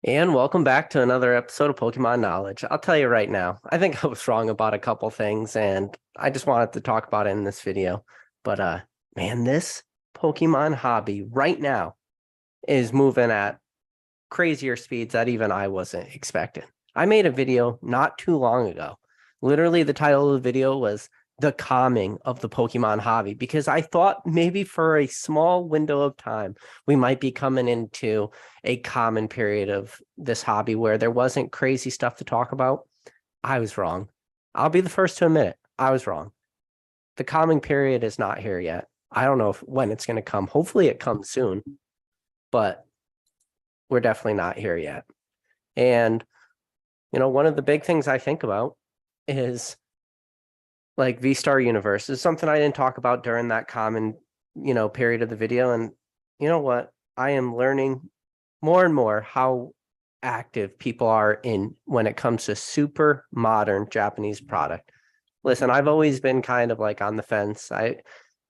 And welcome back to another episode of Pokemon Knowledge. I'll tell you right now, I think I was wrong about a couple things, and I just wanted to talk about it in this video. But man, this Pokemon hobby right now is moving at crazier speeds that even I wasn't expecting. I made a video not too long ago. Literally, the title of the video was The Calming of the Pokemon Hobby, because I thought maybe for a small window of time, we might be coming into a common period of this hobby where there wasn't crazy stuff to talk about. I was wrong. I'll be the first to admit it. I was wrong. The calming period is not here yet. I don't know when it's going to come. Hopefully it comes soon, but we're definitely not here yet. And, one of the big things I think about is like V-Star Universe is something I didn't talk about during that common, period of the video. And you know what? I am learning more and more how active people are in when it comes to super modern Japanese product. Listen, I've always been kind of like on the fence.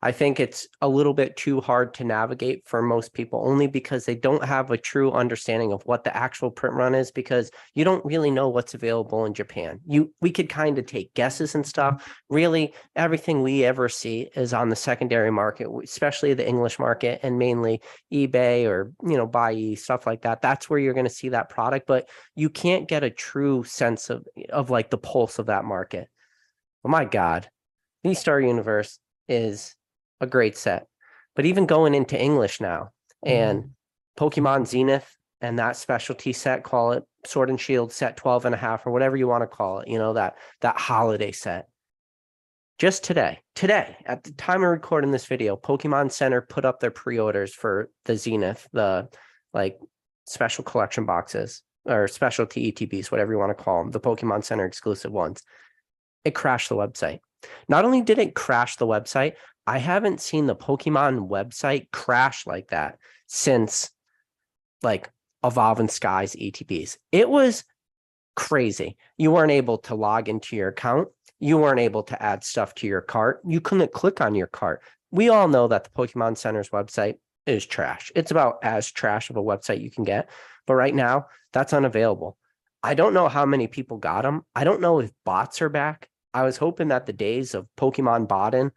I think it's a little bit too hard to navigate for most people, only because they don't have a true understanding of what the actual print run is, because you don't really know what's available in Japan. We could kind of take guesses and stuff. Really, everything we ever see is on the secondary market, especially the English market, and mainly eBay or Buy stuff like that. That's where you're going to see that product, but you can't get a true sense of like the pulse of that market. Oh my God, V-Star Universe is a great set. But even going into English now, and Pokemon Zenith and that specialty set, call it Sword and Shield set 12 and a half, or whatever you want to call it, that holiday set. Just today, at the time of recording this video, Pokemon Center put up their pre-orders for the Zenith, the like special collection boxes or specialty ETBs, whatever you want to call them, the Pokemon Center exclusive ones. It crashed the website. Not only did it crash the website, I haven't seen the Pokemon website crash like that since like Evolving Skies ETBs. It was crazy. You weren't able to log into your account. You weren't able to add stuff to your cart. You couldn't click on your cart. We all know that the Pokemon Center's website is trash. It's about as trash of a website you can get. But right now, that's unavailable. I don't know how many people got them. I don't know if bots are back. I was hoping that the days of Pokemon botting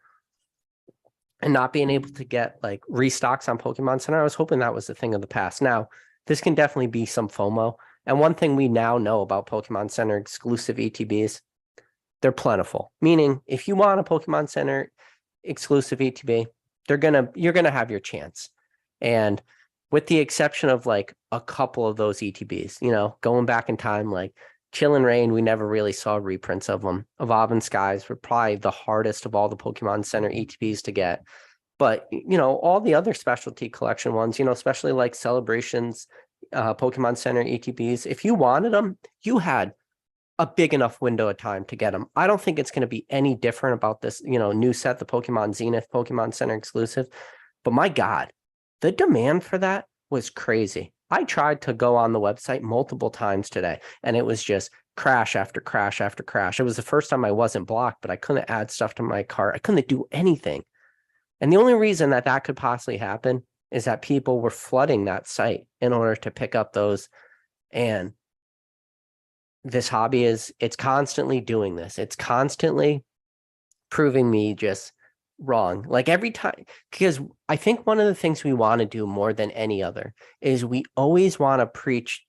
and not being able to get like restocks on Pokemon Center, I was hoping that was the thing of the past. Now, this can definitely be some FOMO. And one thing we now know about Pokemon Center exclusive ETBs, they're plentiful. Meaning, if you want a Pokemon Center exclusive ETB, you're gonna have your chance. And with the exception of like a couple of those ETBs, going back in time, like Chill and Rain, we never really saw reprints of them. Evolving Skies were probably the hardest of all the Pokemon Center ETBs to get. But, all the other specialty collection ones, especially like Celebrations, Pokemon Center ETBs, if you wanted them, you had a big enough window of time to get them. I don't think it's going to be any different about this, new set, the Pokemon Zenith, Pokemon Center exclusive. But my God, the demand for that was crazy. I tried to go on the website multiple times today, and it was just crash after crash after crash. It was the first time I wasn't blocked, but I couldn't add stuff to my cart. I couldn't do anything. And the only reason that could possibly happen is that people were flooding that site in order to pick up those. And this hobby it's constantly doing this. It's constantly proving me just wrong. Like every time, because I think one of the things we want to do more than any other is we always want to preach,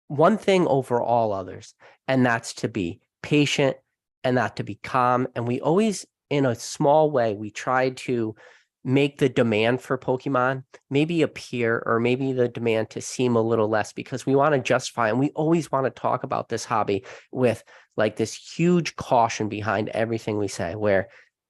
one thing over all others, and that's to be patient and that to be calm. And we always, in a small way, we try to make the demand for Pokemon maybe appear, or maybe the demand to seem a little less, because we want to justify, and we always want to talk about this hobby with like this huge caution behind everything we say, where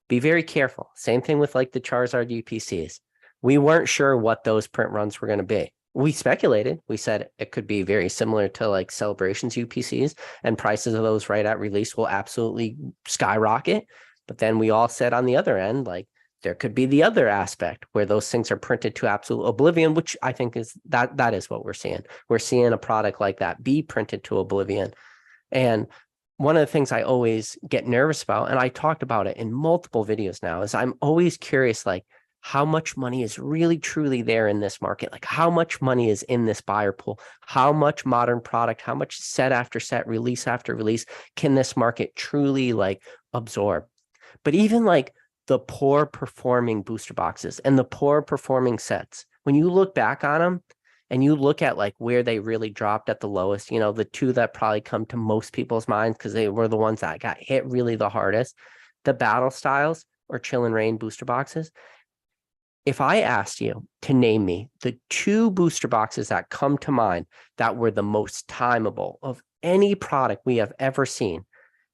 be very careful. Same thing with like the Charizard UPCs. We weren't sure what those print runs were going to be. We speculated. We said it could be very similar to like Celebrations UPCs, and prices of those right at release will absolutely skyrocket. But then we all said on the other end, like, there could be the other aspect where those things are printed to absolute oblivion, which I think is that is what we're seeing. We're seeing a product like that be printed to oblivion. And one of the things I always get nervous about, and I talked about it in multiple videos now, is I'm always curious, like, how much money is really truly there in this market. Like how much money is in this buyer pool, how much modern product, how much set after set, release after release can this market truly like absorb. But even like the poor performing booster boxes and the poor performing sets, when you look back on them and you look at like where they really dropped at the lowest, the two that probably come to most people's minds because they were the ones that got hit really the hardest, the battle styles or chill and rain booster boxes. If I asked you to name me the two booster boxes that come to mind that were the most timeable of any product we have ever seen,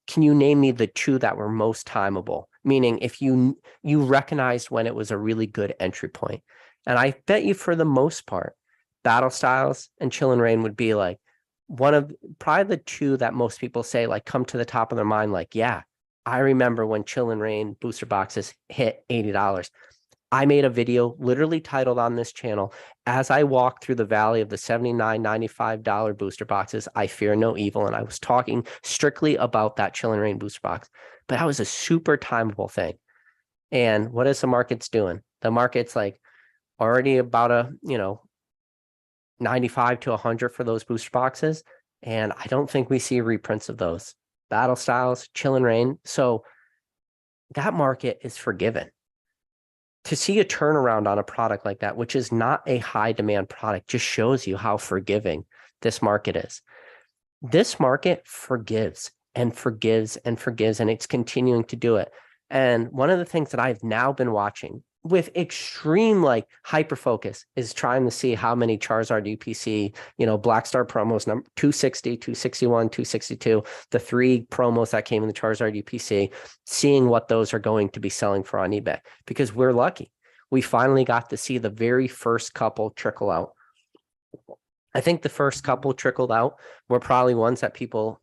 can you name me the two that were most timeable? Meaning if you recognized when it was a really good entry point. And I bet you for the most part, Battle Styles and Chill and Rain would be like one of probably the two that most people say like come to the top of their mind. Like, yeah, I remember when Chill and Rain booster boxes hit $80. I made a video literally titled on this channel, as I walk through the valley of the $79, $95 booster boxes, I fear no evil. And I was talking strictly about that Chill and Rain booster box, but that was a super timeable thing. And what is the market's doing? The market's like already about a, 95 to 100 for those booster boxes. And I don't think we see reprints of those battle styles, Chill and Rain. So that market is forgiven. To see a turnaround on a product like that, which is not a high demand product, just shows you how forgiving this market is. This market forgives and forgives and forgives, and it's continuing to do it. And one of the things that I've now been watching with extreme like hyper focus is trying to see how many Charizard UPC, Black Star promos, number 260, 261, 262, the three promos that came in the Charizard UPC, seeing what those are going to be selling for on eBay, because we're lucky. We finally got to see the very first couple trickle out. I think the first couple trickled out were probably ones that people,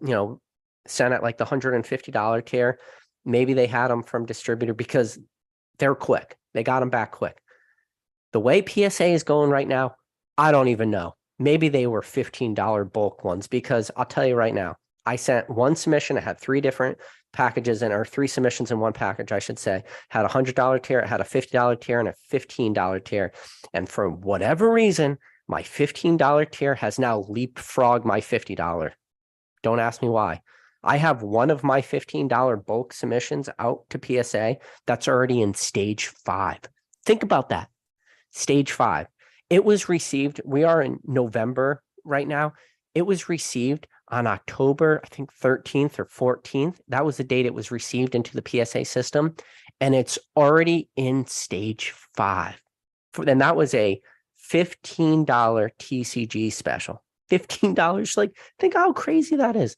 sent at like the $150 tier. Maybe they had them from distributor because they're quick. They got them back quick. The way PSA is going right now, I don't even know. Maybe they were $15 bulk ones, because I'll tell you right now, I sent one submission. It had three different packages or three submissions in one package, I should say. Had a $100 tier, it had a $50 tier and a $15 tier. And for whatever reason, my $15 tier has now leapfrogged my $50. Don't ask me why. I have one of my $15 bulk submissions out to PSA that's already in stage 5. Think about that. Stage 5. It was received. We are in November right now. It was received on October, I think 13th or 14th. That was the date it was received into the PSA system. And it's already in stage 5. And that was a $15 TCG special. $15. Like, think how crazy that is.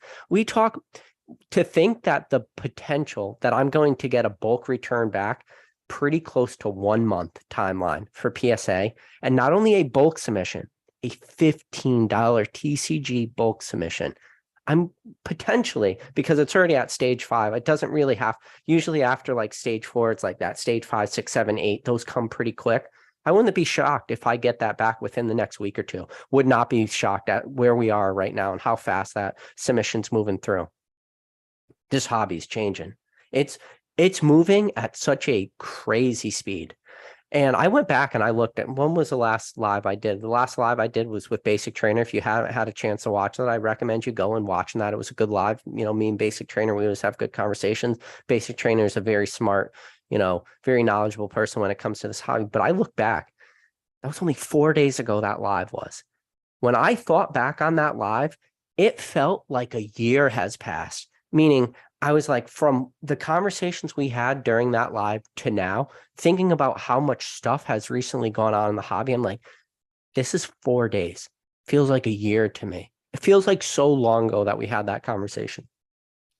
To think that the potential that I'm going to get a bulk return back pretty close to 1 month timeline for PSA, and not only a bulk submission, a $15 TCG bulk submission. I'm potentially, because it's already at stage 5, it doesn't really usually after like stage 4, it's like that stage 5, 6, 7, 8, those come pretty quick. I wouldn't be shocked if I get that back within the next week or two. Would not be shocked at where we are right now and how fast that submission's moving through. This hobby's changing. It's moving at such a crazy speed. And I went back and I looked at, when was the last live I did? The last live I did was with Basic Trainer. If you haven't had a chance to watch that, I recommend you go and watching that. It was a good live. Me and Basic Trainer, we always have good conversations. Basic Trainer is a very smart, very knowledgeable person when it comes to this hobby. But I look back, that was only 4 days ago that live was. When I thought back on that live, it felt like a year has passed, meaning I was like, from the conversations we had during that live to now, thinking about how much stuff has recently gone on in the hobby, I'm like, this is 4 days. Feels like a year to me. It feels like so long ago that we had that conversation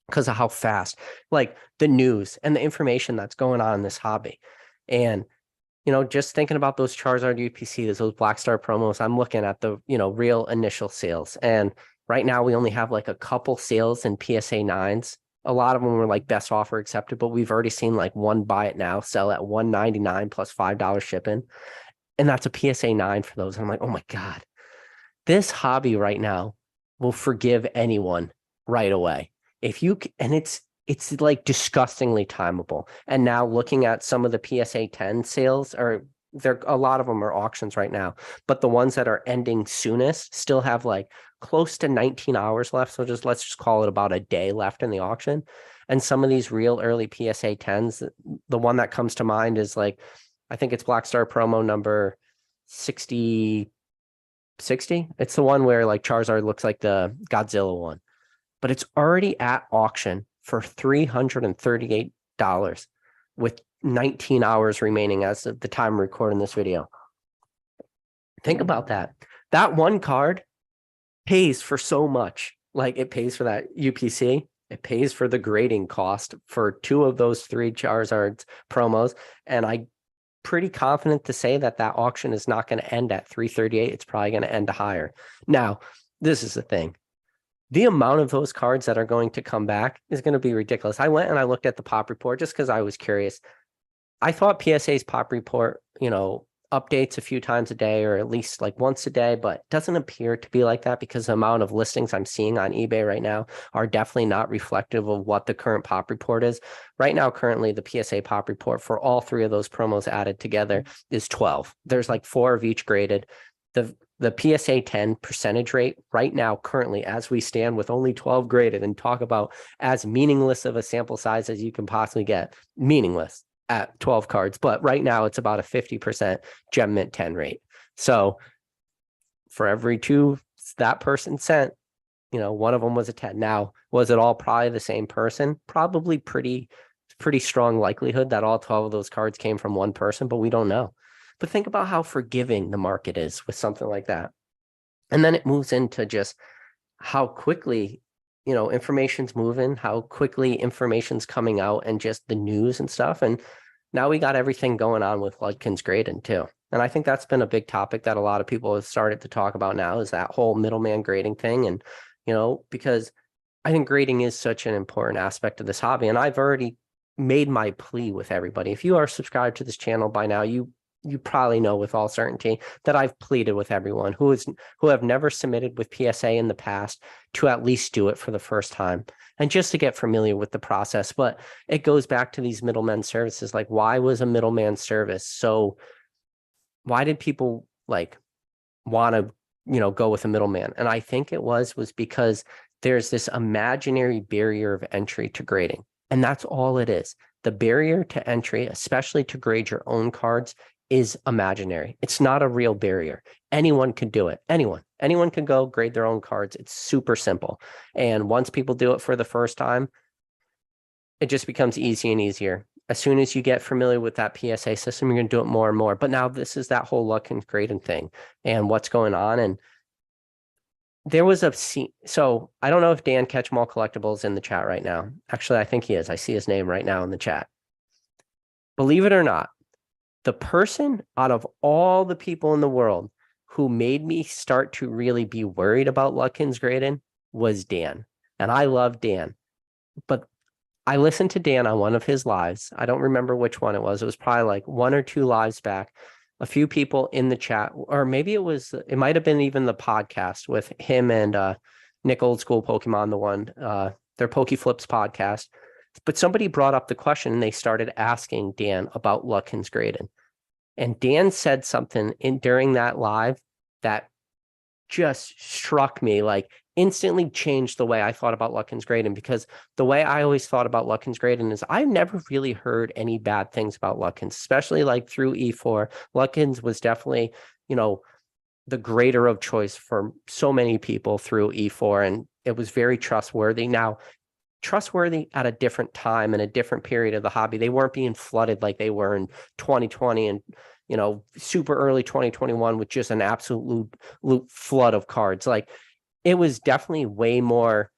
because of how fast, like the news and the information that's going on in this hobby. And, just thinking about those Charizard UPCs, those Black Star promos, I'm looking at the, real initial sales. And right now we only have like a couple sales in PSA 9s. A lot of them were like best offer accepted, but we've already seen like one buy it now sell at $199 plus $5 shipping. And that's a PSA 9 for those. And I'm like, oh my God, this hobby right now will forgive anyone right away. And it's like disgustingly timeable. And now looking at some of the PSA 10 sales, or there a lot of them are auctions right now, but the ones that are ending soonest still have like close to 19 hours left. So let's just call it about a day left in the auction. And some of these real early PSA 10s, the one that comes to mind is like, I think it's Black Star promo number 60. It's the one where like Charizard looks like the Godzilla one, but it's already at auction for $338 with 19 hours remaining as of the time of recording this video. Think about that. That one card pays for so much. Like it pays for that UPC. It pays for the grading cost for 2 of those 3 Charizards promos. And I'm pretty confident to say that auction is not going to end at 338. It's probably going to end higher. Now, this is the thing. The amount of those cards that are going to come back is going to be ridiculous. I went and I looked at the pop report just because I was curious. I thought PSA's pop report, updates a few times a day or at least like once a day, but doesn't appear to be like that because the amount of listings I'm seeing on eBay right now are definitely not reflective of what the current pop report is. Right now, currently, the PSA pop report for all 3 of those promos added together is 12. There's like 4 of each graded. The PSA 10 percentage rate right now, currently, as we stand with only 12 graded, and talk about as meaningless of a sample size as you can possibly get, meaningless at 12 cards. But right now it's about a 50% gem mint 10 rate. So for every 2 that person sent, one of them was a 10. Now, was it all probably the same person? Probably pretty strong likelihood that all 12 of those cards came from one person, but we don't know. But think about how forgiving the market is with something like that. And then it moves into just how quickly, information's moving, how quickly information's coming out, and just the news and stuff. And now we got everything going on with Ludkin's grading too. And I think that's been a big topic that a lot of people have started to talk about now, is that whole middleman grading thing. And, because I think grading is such an important aspect of this hobby. And I've already made my plea with everybody. If you are subscribed to this channel by now, you probably know with all certainty that I've pleaded with everyone who have never submitted with PSA in the past to at least do it for the first time and just to get familiar with the process. But it goes back to these middlemen services. Like, why was a middleman service? So why did people like want to, go with a middleman? And I think it was because there's this imaginary barrier of entry to grading. And that's all it is. The barrier to entry, especially to grade your own cards, is imaginary. It's not a real barrier. Anyone can do it. Anyone can go grade their own cards. It's super simple. And once people do it for the first time, it just becomes easier and easier. As soon as you get familiar with that PSA system, you're going to do it more and more. But now this is that whole luck and grading thing and what's going on. And there was so I don't know if Dan Catchmall Collectibles in the chat right now. Actually, I think he is. I see his name right now in the chat. Believe it or not, the person out of all the people in the world who made me start to really be worried about Ludkin's grading was Dan. And I love Dan. But I listened to Dan on one of his lives. I don't remember which one it was. It was probably like 1 or 2 lives back. A few people in the chat, or maybe it might have been even the podcast with him and Nick Old School Pokemon, the one, their Pokeflips podcast. But somebody brought up the question and they started asking Dan about Ludkin's grading. And Dan said something during that live that just struck me, like instantly changed the way I thought about Ludkin's grading, because the way I always thought about Ludkin's grading is I've never really heard any bad things about Ludkin's, especially like through E4. Ludkin's was definitely, the grader of choice for so many people through E4, and it was very trustworthy. Now, trustworthy at a different time and a different period of the hobby. They weren't being flooded like they were in 2020 and super early 2021 with just an absolute flood of cards. Like, it was definitely way more,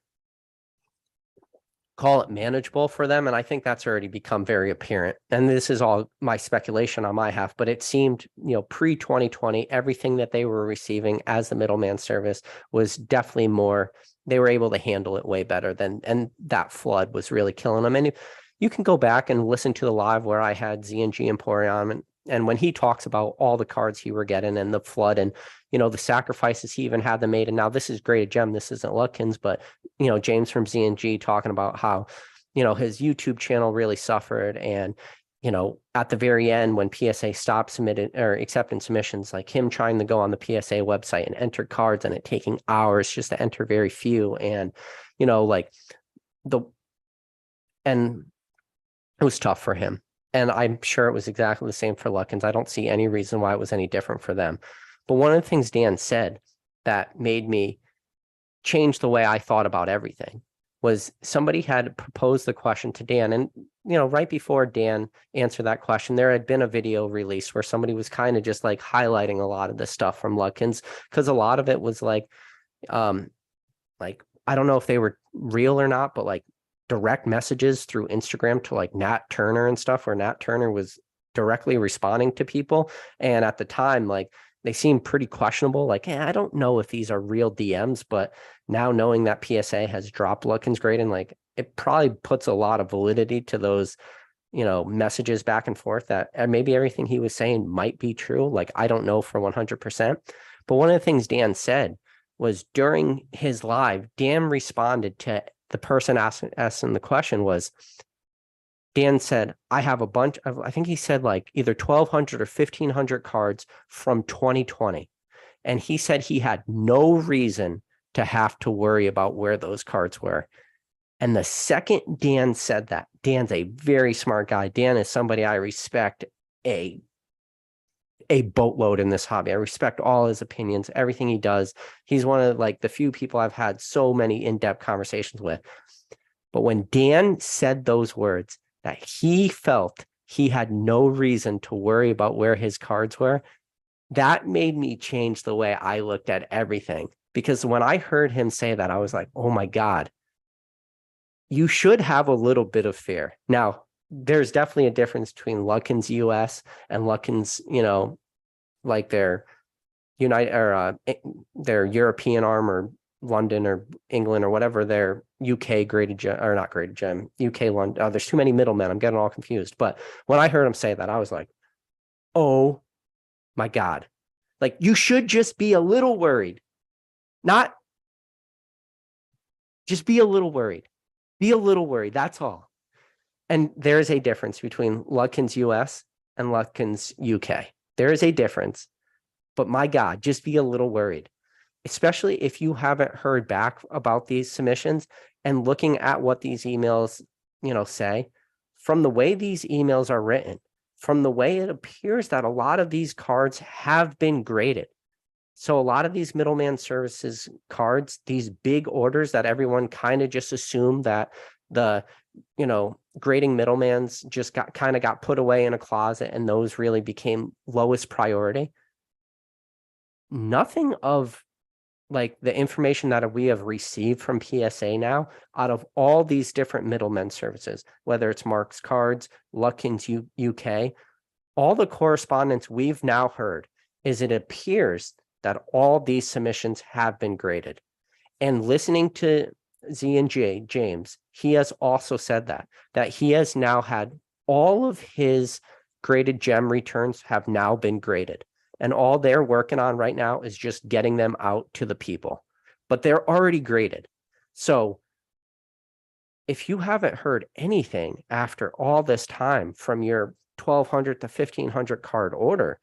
call it, manageable for them. And I think that's already become very apparent. And this is all my speculation on my half, but it seemed, pre-2020, everything that they were receiving as the middleman service was definitely more, they were able to handle it way better and that flood was really killing them. And you can go back and listen to the live where I had ZNG Emporium, and when he talks about all the cards he were getting and the flood and, the sacrifices he even had them made. And now this is Graded Gem. This isn't Ludkin's, but, James from ZNG talking about how, his YouTube channel really suffered. And, at the very end, when PSA stopped submitting or accepting submissions, like him trying to go on the PSA website and enter cards and it taking hours just to enter very few. And, and it was tough for him. And I'm sure it was exactly the same for Luckins. I don't see any reason why it was any different for them. But one of the things Dan said that made me change the way I thought about everything was somebody had proposed the question to Dan. And, right before Dan answered that question, there had been a video released where somebody was kind of just like highlighting a lot of the stuff from Luckins, because a lot of it was like, I don't know if they were real or not, but like direct messages through Instagram to like Nat Turner and stuff, where Nat Turner was directly responding to people. And at the time, like they seemed pretty questionable. Like, hey, I don't know if these are real DMs, but now knowing that PSA has dropped Luckins grade, and like it probably puts a lot of validity to those, messages back and forth that maybe everything he was saying might be true. Like, I don't know for 100%. But one of the things Dan said was during his live, Dan responded to the person asking the question was, Dan said, I have a bunch of, I think he said like either 1,200 or 1,500 cards from 2020. And he said he had no reason to have to worry about where those cards were. And the second Dan said that, Dan's a very smart guy. Dan is somebody I respect a boatload in this hobby. I respect all his opinions, everything he does. He's one of like the few people I've had so many in-depth conversations with. But when Dan said those words, that he felt he had no reason to worry about where his cards were, that made me change the way I looked at everything. Because when I heard him say that, I was like, oh my God, you should have a little bit of fear. Now, there's definitely a difference between Luckins US and Luckins, like their their European arm, or London or England or whatever, their UK graded gem, or not graded gem, UK London. There's too many middlemen. I'm getting all confused. But when I heard him say that, I was like, oh my God. Like, you should just be a little worried. Not just be a little worried. Be a little worried. That's all. And there is a difference between Luckins US and Luckins UK. There is a difference. But my God, just be a little worried, especially if you haven't heard back about these submissions and looking at what these emails, say. From the way these emails are written, from the way it appears that a lot of these cards have been graded. So a lot of these middleman services cards, these big orders that everyone kind of just assumed that the, grading middlemans just got put away in a closet, and those really became lowest priority. Nothing of like the information that we have received from PSA now, out of all these different middlemen services, whether it's Mark's Cards, Luckins UK, all the correspondence we've now heard is it appears that all these submissions have been graded. And listening to Z and James, he has also said that he has now had all of his graded gem returns have now been graded. And all they're working on right now is just getting them out to the people. But they're already graded. So if you haven't heard anything after all this time from your 1,200 to 1,500 card order,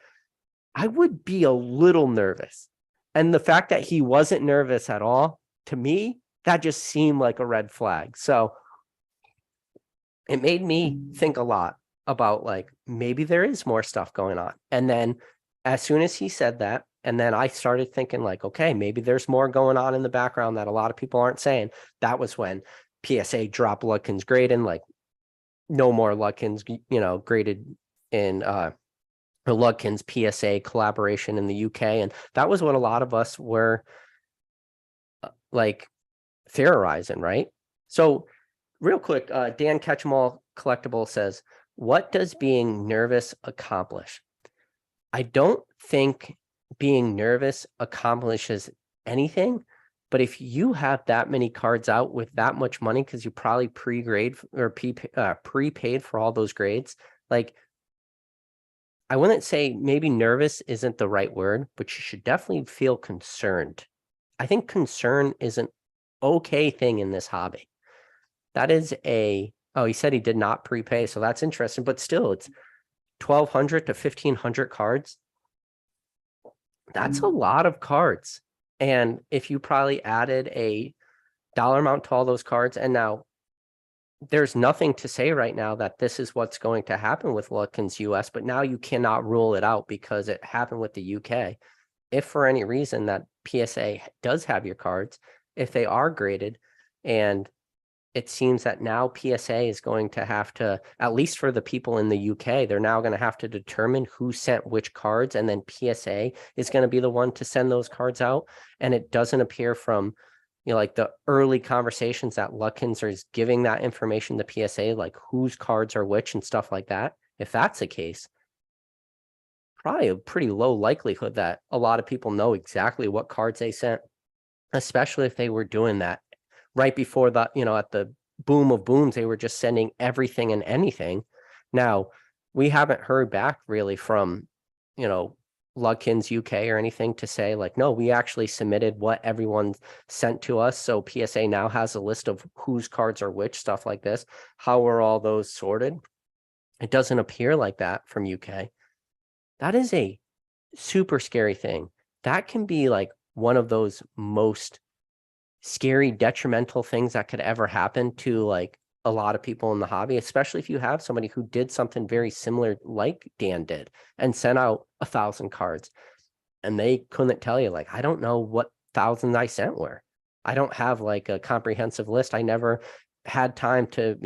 I would be a little nervous. And the fact that he wasn't nervous at all, to me, that just seemed like a red flag. So it made me think a lot about like, maybe there is more stuff going on. And then as soon as he said that, and then I started thinking like, okay, maybe there's more going on in the background that a lot of people aren't saying. That was when PSA dropped Luckins grading, like no more Luckins, graded in or Luckins PSA collaboration in the UK. And that was what a lot of us were like theorizing, right? So real quick, Dan Catch'emall Collectible says, what does being nervous accomplish? I don't think being nervous accomplishes anything, but if you have that many cards out with that much money, because you probably pre-grade or prepaid for all those grades, like I wouldn't say maybe nervous isn't the right word, but you should definitely feel concerned. I think concern is an okay thing in this hobby. That is a Oh, he said he did not prepay, so that's interesting. But still, it's 1,200 to 1,500 cards. That's a lot of cards. And if you probably added a dollar amount to all those cards, and now there's nothing to say right now that this is what's going to happen with Lutkins US, but now you cannot rule it out because it happened with the UK. If for any reason that PSA does have your cards, if they are graded, and it seems that now PSA is going to have to, at least for the people in the UK, they're now going to have to determine who sent which cards, and then PSA is going to be the one to send those cards out. And it doesn't appear from, like the early conversations that Lutkins is giving that information to PSA, like whose cards are which and stuff like that. If that's the case, probably a pretty low likelihood that a lot of people know exactly what cards they sent, especially if they were doing that right before the, at the boom of booms, they were just sending everything and anything. Now, we haven't heard back really from, Lutkins UK or anything to say like, no, we actually submitted what everyone sent to us. So PSA now has a list of whose cards are which, stuff like this. How are all those sorted? It doesn't appear like that from UK. That is a super scary thing. That can be like one of those most scary, detrimental things that could ever happen to like a lot of people in the hobby, especially if you have somebody who did something very similar like Dan did and sent out 1,000 cards and they couldn't tell you, like, I don't know what thousands I sent were. I don't have like a comprehensive list. I never had time to,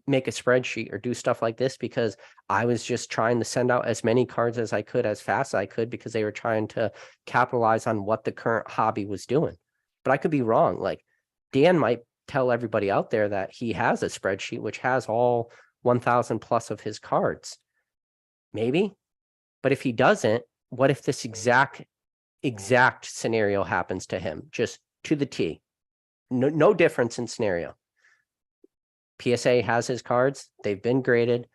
make a spreadsheet or do stuff like this because I was just trying to send out as many cards as I could, as fast as I could, because they were trying to capitalize on what the current hobby was doing. But I could be wrong. Like Dan might tell everybody out there that he has a spreadsheet which has all 1,000 plus of his cards. Maybe. But if he doesn't, what if this exact scenario happens to him, just to the T? No difference in scenario. PSA has his cards. They've been graded.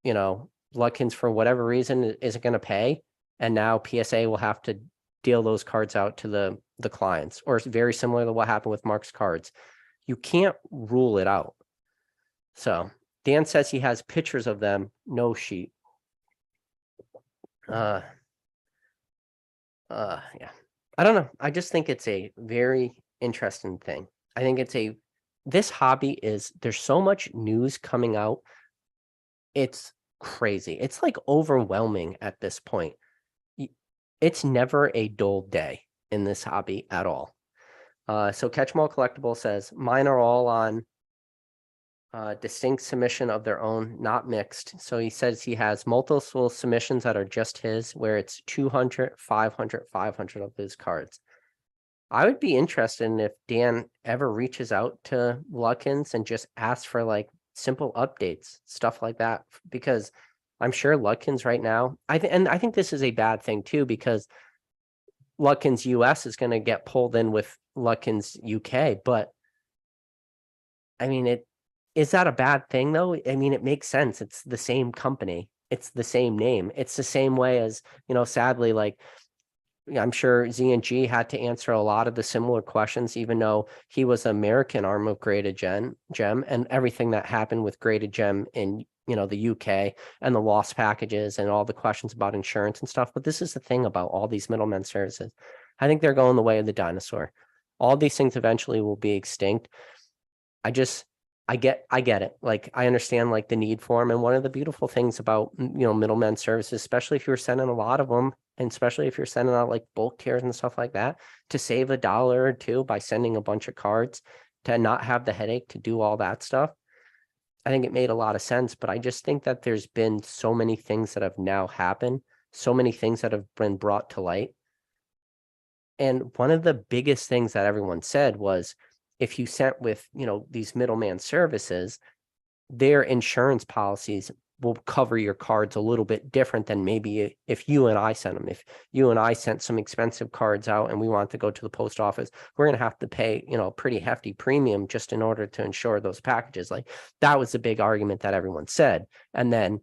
Lutkins, for whatever reason, isn't going to pay. And now PSA will have to deal those cards out to the clients, or it's very similar to what happened with Mark's cards. You can't rule it out. So Dan says he has pictures of them, no sheet. Yeah. I don't know. I just think it's a very interesting thing. I think this hobby there's so much news coming out. It's crazy. It's like overwhelming at this point. It's never a dull day in this hobby at all. So Catch 'em All Collectible says, mine are all on distinct submission of their own, not mixed. So he says he has multiple submissions that are just his, where it's 200, 500, 500 of his cards. I would be interested in if Dan ever reaches out to Lutkins and just asks for like simple updates, stuff like that, because I'm sure Lutkins right now, I think this is a bad thing too, because Lutkins US is going to get pulled in with Lutkins UK. But I mean, is that a bad thing though? I mean, it makes sense. It's the same company. It's the same name. It's the same way as, sadly, like I'm sure Z&G had to answer a lot of the similar questions, even though he was American arm of Graded Gem, and everything that happened with Graded Gem in, the UK and the lost packages and all the questions about insurance and stuff. But this is the thing about all these middlemen services. I think they're going the way of the dinosaur. All these things eventually will be extinct. I get it. Like, I understand like the need for them. And one of the beautiful things about, middlemen services, especially if you're sending a lot of them, and especially if you're sending out like bulk tiers and stuff like that, to save $1 or $2 by sending a bunch of cards, to not have the headache to do all that stuff. I think it made a lot of sense, but I just think that there's been so many things that have now happened, so many things that have been brought to light. And one of the biggest things that everyone said was, if you sent with, these middleman services, their insurance policies will cover your cards a little bit different than maybe if you and I sent them. If you and I sent some expensive cards out and we want to go to the post office, we're going to have to pay, a pretty hefty premium just in order to insure those packages. Like, that was the big argument that everyone said. And then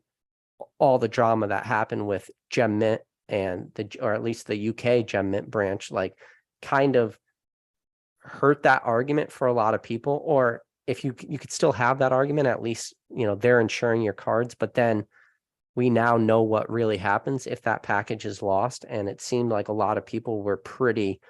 all the drama that happened with Gem Mint and or at least the UK Gem Mint branch, like, kind of hurt that argument for a lot of people, or if you could still have that argument, at least, they're insuring your cards, but then we now know what really happens if that package is lost. And it seemed like a lot of people were pretty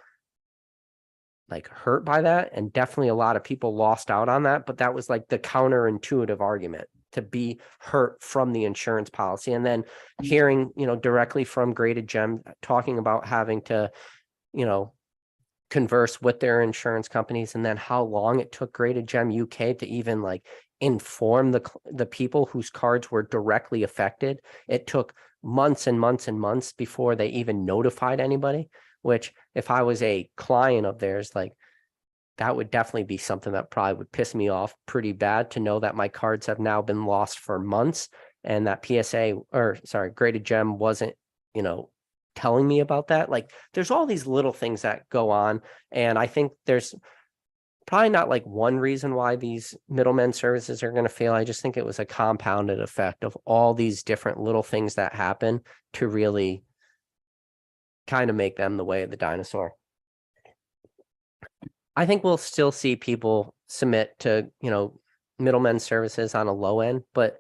like hurt by that. And definitely a lot of people lost out on that. But that was like the counterintuitive argument, to be hurt from the insurance policy. And then hearing, directly from Graded Gem talking about having to, converse with their insurance companies, and then how long it took Graded Gem UK to even like inform the people whose cards were directly affected. It took months and months and months before they even notified anybody, which if I was a client of theirs, like that would definitely be something that probably would piss me off pretty bad, to know that my cards have now been lost for months and that Graded Gem wasn't, telling me about that. Like there's all these little things that go on. And I think there's probably not like one reason why these middlemen services are going to fail. I just think it was a compounded effect of all these different little things that happen to really kind of make them the way of the dinosaur. I think we'll still see people submit to, middlemen services on a low end, but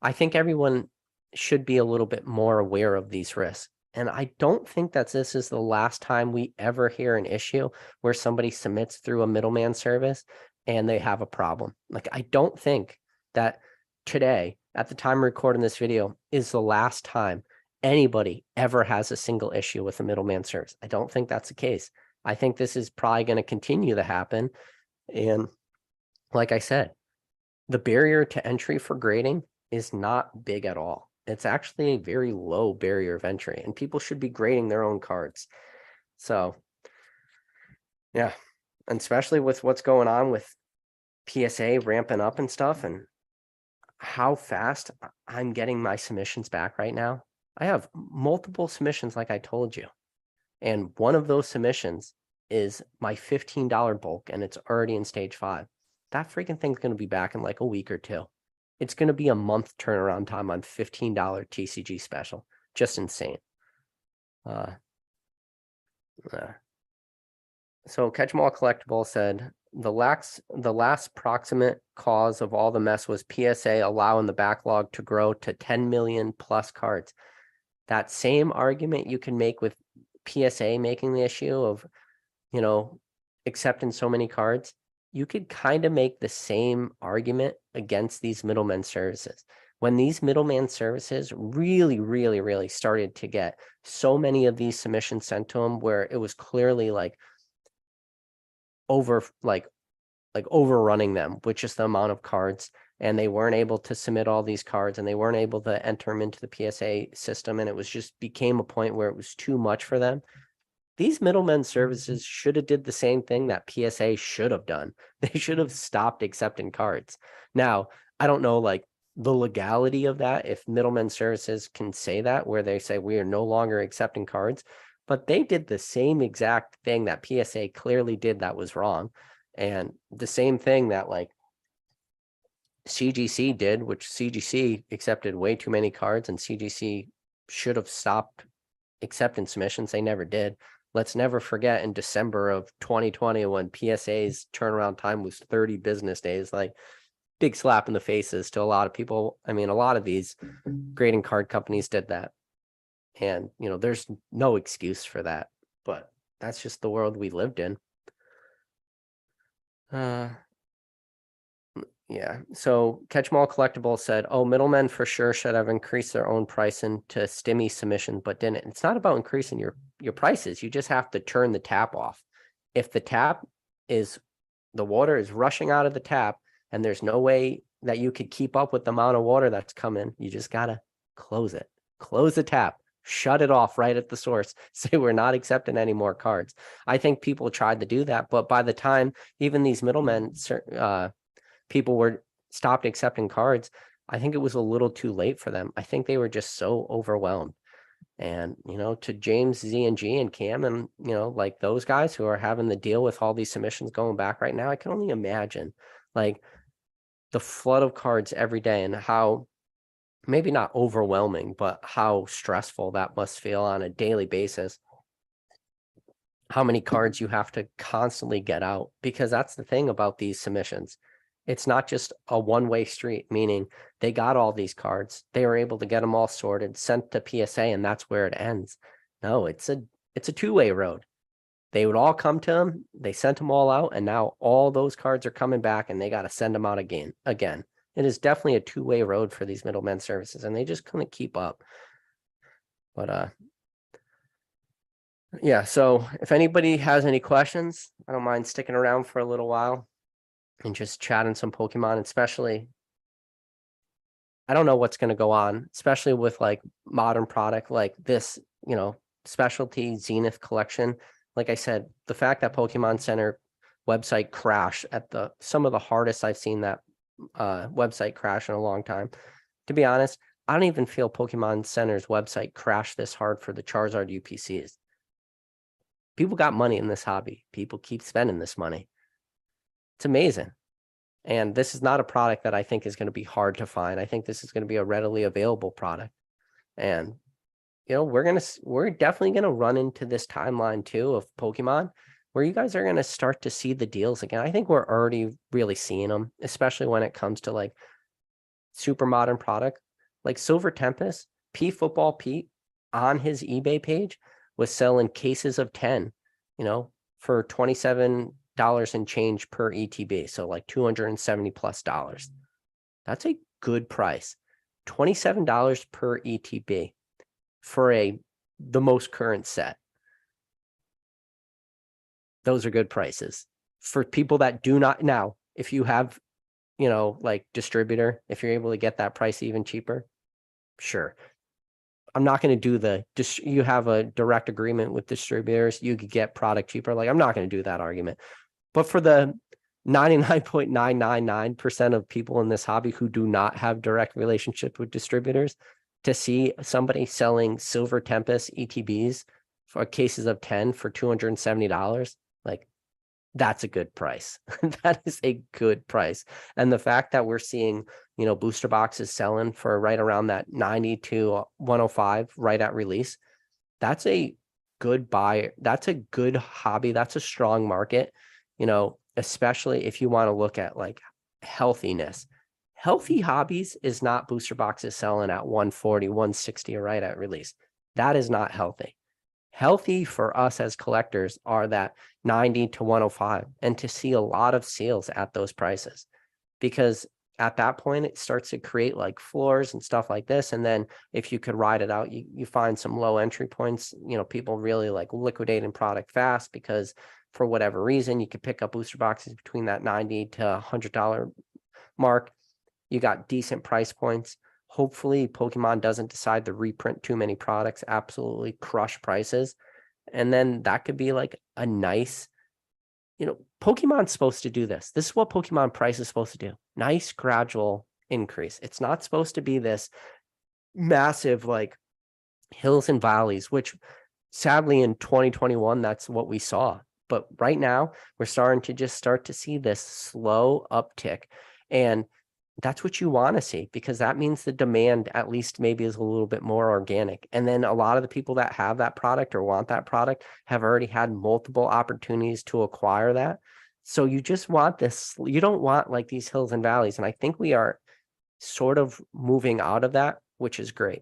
I think everyone should be a little bit more aware of these risks. And I don't think that this is the last time we ever hear an issue where somebody submits through a middleman service and they have a problem. Like, I don't think that today, at the time of recording this video, is the last time anybody ever has a single issue with a middleman service. I don't think that's the case. I think this is probably going to continue to happen. And like I said, the barrier to entry for grading is not big at all. It's actually a very low barrier of entry, and people should be grading their own cards. So, yeah, and especially with what's going on with PSA ramping up and stuff, and how fast I'm getting my submissions back right now. I have multiple submissions, like I told you. And one of those submissions is my $15 bulk, and it's already in stage 5. That freaking thing's going to be back in like a week or two. It's going to be a month turnaround time on $15 TCG special. Just insane. So Catch 'em All Collectible said, the last proximate cause of all the mess was PSA allowing the backlog to grow to 10 million plus cards. That same argument you can make with PSA making the issue of, accepting so many cards, you could kind of make the same argument against these middlemen services. When these middleman services really, really, really started to get so many of these submissions sent to them, where it was clearly like overrunning them with just the amount of cards, and they weren't able to submit all these cards, and they weren't able to enter them into the PSA system, and it was just became a point where it was too much for them. These middlemen services should have did the same thing that PSA should have done. They should have stopped accepting cards. Now, I don't know like the legality of that, if middlemen services can say that, where they say we are no longer accepting cards, but they did the same exact thing that PSA clearly did that was wrong. And the same thing that like CGC did, which CGC accepted way too many cards, and CGC should have stopped accepting submissions. They never did. Let's never forget in December of 2020, when PSA's turnaround time was 30 business days, like big slap in the faces to a lot of people. I mean, a lot of these grading card companies did that. And, there's no excuse for that, but that's just the world we lived in. Yeah. So Catch 'em All Collectible said, oh, middlemen for sure should have increased their own pricing to stimmy submission, but didn't. It's not about increasing your prices. You just have to turn the tap off. If the water is rushing out of the tap and there's no way that you could keep up with the amount of water that's coming, you just got to close it. Close the tap. Shut it off right at the source. Say we're not accepting any more cards. I think people tried to do that, but by the time even these middlemen, people were stopped accepting cards, I think it was a little too late for them. I think they were just so overwhelmed. And, to James, Z and G and Cam and, like those guys who are having to deal with all these submissions going back right now, I can only imagine like the flood of cards every day, and how maybe not overwhelming, but how stressful that must feel on a daily basis. How many cards you have to constantly get out, because that's the thing about these submissions. It's not just a one-way street, meaning they got all these cards, they were able to get them all sorted, sent to PSA, and that's where it ends. No, it's a two-way road. They would all come to them, they sent them all out, and now all those cards are coming back, and they got to send them out again. It is definitely a two-way road for these middlemen services, and they just couldn't keep up. But yeah, so if anybody has any questions, I don't mind sticking around for a little while and just chatting some Pokemon, especially. I don't know what's going to go on, especially with like modern product like this, specialty Zenith collection. Like I said, the fact that Pokemon Center website crashed at some of the hardest I've seen that website crash in a long time. To be honest, I don't even feel Pokemon Center's website crashed this hard for the Charizard UPCs. People got money in this hobby. People keep spending this money. It's amazing. And this is not a product that I think is going to be hard to find. I think this is going to be a readily available product. And, we're definitely going to run into this timeline too of Pokemon where you guys are going to start to see the deals again. I think we're already really seeing them, especially when it comes to like super modern product, like Silver Tempest, Football Pete on his eBay page was selling cases of 10, for $27 and change per ETB. So like $270 plus. That's a good price. $27 per ETB for the most current set. Those are good prices for people that do not. Now, if you have, like distributor, if you're able to get that price even cheaper, sure. I'm not going to do you have a direct agreement with distributors, you could get product cheaper. Like, I'm not going to do that argument. But for the 99.999% of people in this hobby who do not have direct relationship with distributors, to see somebody selling Silver Tempest ETBs for cases of 10 for $270, like, that's a good price. That is a good price. And the fact that we're seeing, booster boxes selling for right around that 90 to 105 right at release, that's a good buy. That's a good hobby. That's a strong market, especially if you want to look at like healthiness. Healthy hobbies is not booster boxes selling at 140, 160 right at release. That is not healthy. Healthy for us as collectors are that 90 to 105, and to see a lot of sales at those prices, because at that point it starts to create like floors and stuff like this. And then if you could ride it out, you find some low entry points, people really like liquidating product fast because for whatever reason, you could pick up booster boxes between that $90 to $100 mark. You got decent price points. Hopefully Pokemon doesn't decide to reprint too many products, absolutely crush prices. And then that could be like a nice, Pokemon's supposed to do this. This is what Pokemon price is supposed to do. Nice gradual increase. It's not supposed to be this massive like hills and valleys, which sadly in 2021, that's what we saw. But right now we're starting to see this slow uptick. And that's what you want to see, because that means the demand at least maybe is a little bit more organic. And then a lot of the people that have that product or want that product have already had multiple opportunities to acquire that. So you just want this, you don't want like these hills and valleys. And I think we are sort of moving out of that, which is great.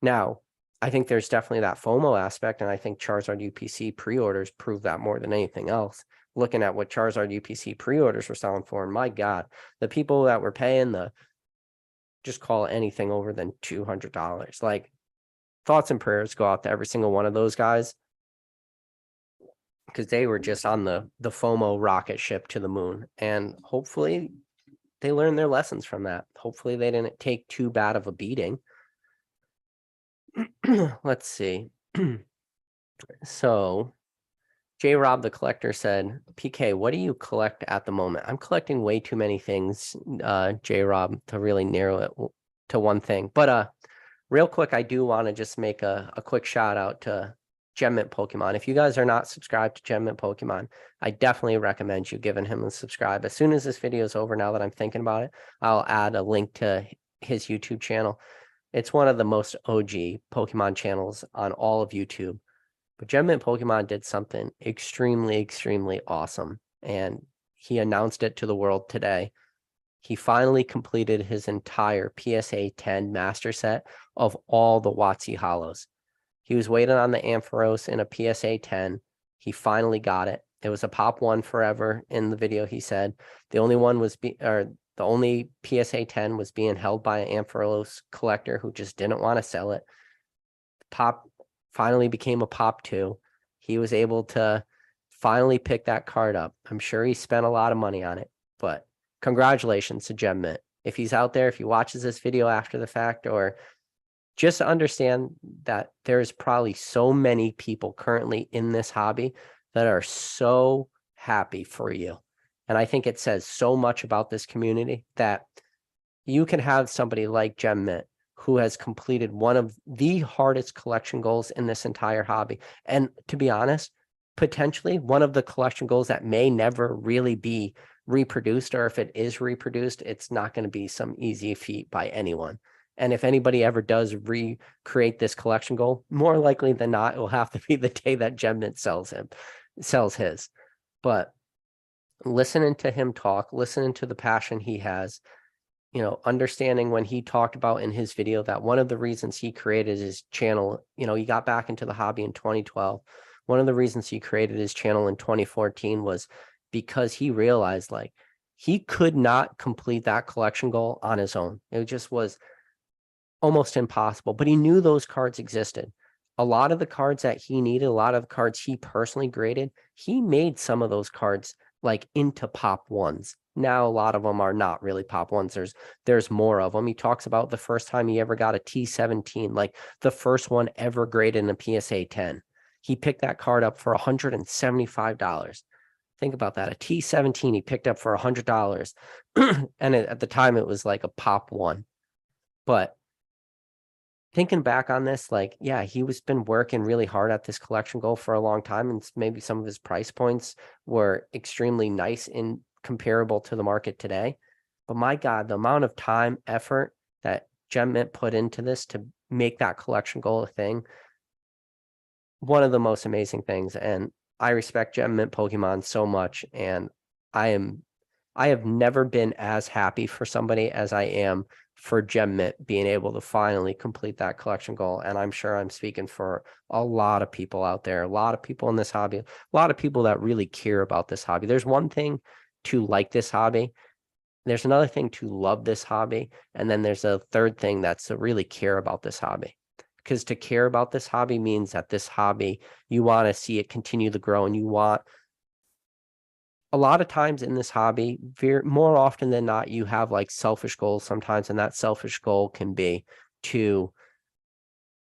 Now, I think there's definitely that FOMO aspect. And I think Charizard UPC pre-orders prove that more than anything else. Looking at what Charizard UPC pre-orders were selling for, and my God, the people that were paying just call it anything over than $200. Like, thoughts and prayers go out to every single one of those guys, because they were just on the FOMO rocket ship to the moon. And hopefully they learned their lessons from that. Hopefully they didn't take too bad of a beating. Let's see. So J Rob the collector said, PK, what do you collect at the moment? I'm collecting way too many things, J Rob, to really narrow it to one thing. But real quick, I do want to just make a quick shout out to Gem Mint Pokemon. If you guys are not subscribed to Gem Mint Pokemon, I definitely recommend you giving him a subscribe. As soon as this video is over, now that I'm thinking about it, I'll add a link to his YouTube channel. It's one of the most OG Pokemon channels on all of YouTube. But Gem Mint Pokemon did something extremely, extremely awesome. And he announced it to the world today. He finally completed his entire PSA 10 master set of all the WotC hollows. He was waiting on the Ampharos in a PSA 10. He finally got it. It was a pop one forever in the video. He said the only one was the only PSA 10 was being held by an Ampharos collector who just didn't want to sell it. Pop finally became a pop 2. He was able to finally pick that card up. I'm sure he spent a lot of money on it, but congratulations to Gem Mint. If he's out there, if he watches this video after the fact, or just understand that there's probably so many people currently in this hobby that are so happy for you. And I think it says so much about this community that you can have somebody like Gem Mint who has completed one of the hardest collection goals in this entire hobby. And to be honest, potentially one of the collection goals that may never really be reproduced, or if it is reproduced, it's not going to be some easy feat by anyone. And if anybody ever does recreate this collection goal, more likely than not, it will have to be the day that Gem Mint sells his. But listening to him talk, listening to the passion he has, understanding when he talked about in his video that one of the reasons he created his channel, he got back into the hobby in 2012. One of the reasons he created his channel in 2014 was because he realized like he could not complete that collection goal on his own. It just was almost impossible, but he knew those cards existed. A lot of the cards that he needed, a lot of the cards he personally graded, he made some of those cards like into pop ones. Now, a lot of them are not really pop ones. There's more of them. He talks about the first time he ever got a T17, like the first one ever graded in a PSA 10. He picked that card up for $175. Think about that. A T17 he picked up for $100. And at the time it was like a pop one. But thinking back on this, like, yeah, he was been working really hard at this collection goal for a long time, and maybe some of his price points were extremely nice and comparable to the market today. But my God, the amount of time, effort that Gem Mint put into this to make that collection goal a thing, one of the most amazing things. And I respect Gem Mint Pokemon so much, and I have never been as happy for somebody as I am for Gem Mint being able to finally complete that collection goal. And I'm sure I'm speaking for a lot of people out there, a lot of people in this hobby, a lot of people that really care about this hobby. There's one thing to like this hobby. There's another thing to love this hobby. And then there's a third thing that's to really care about this hobby. Because to care about this hobby means that this hobby, you want to see it continue to grow, and you want, a lot of times in this hobby, more often than not, you have like selfish goals sometimes, and that selfish goal can be to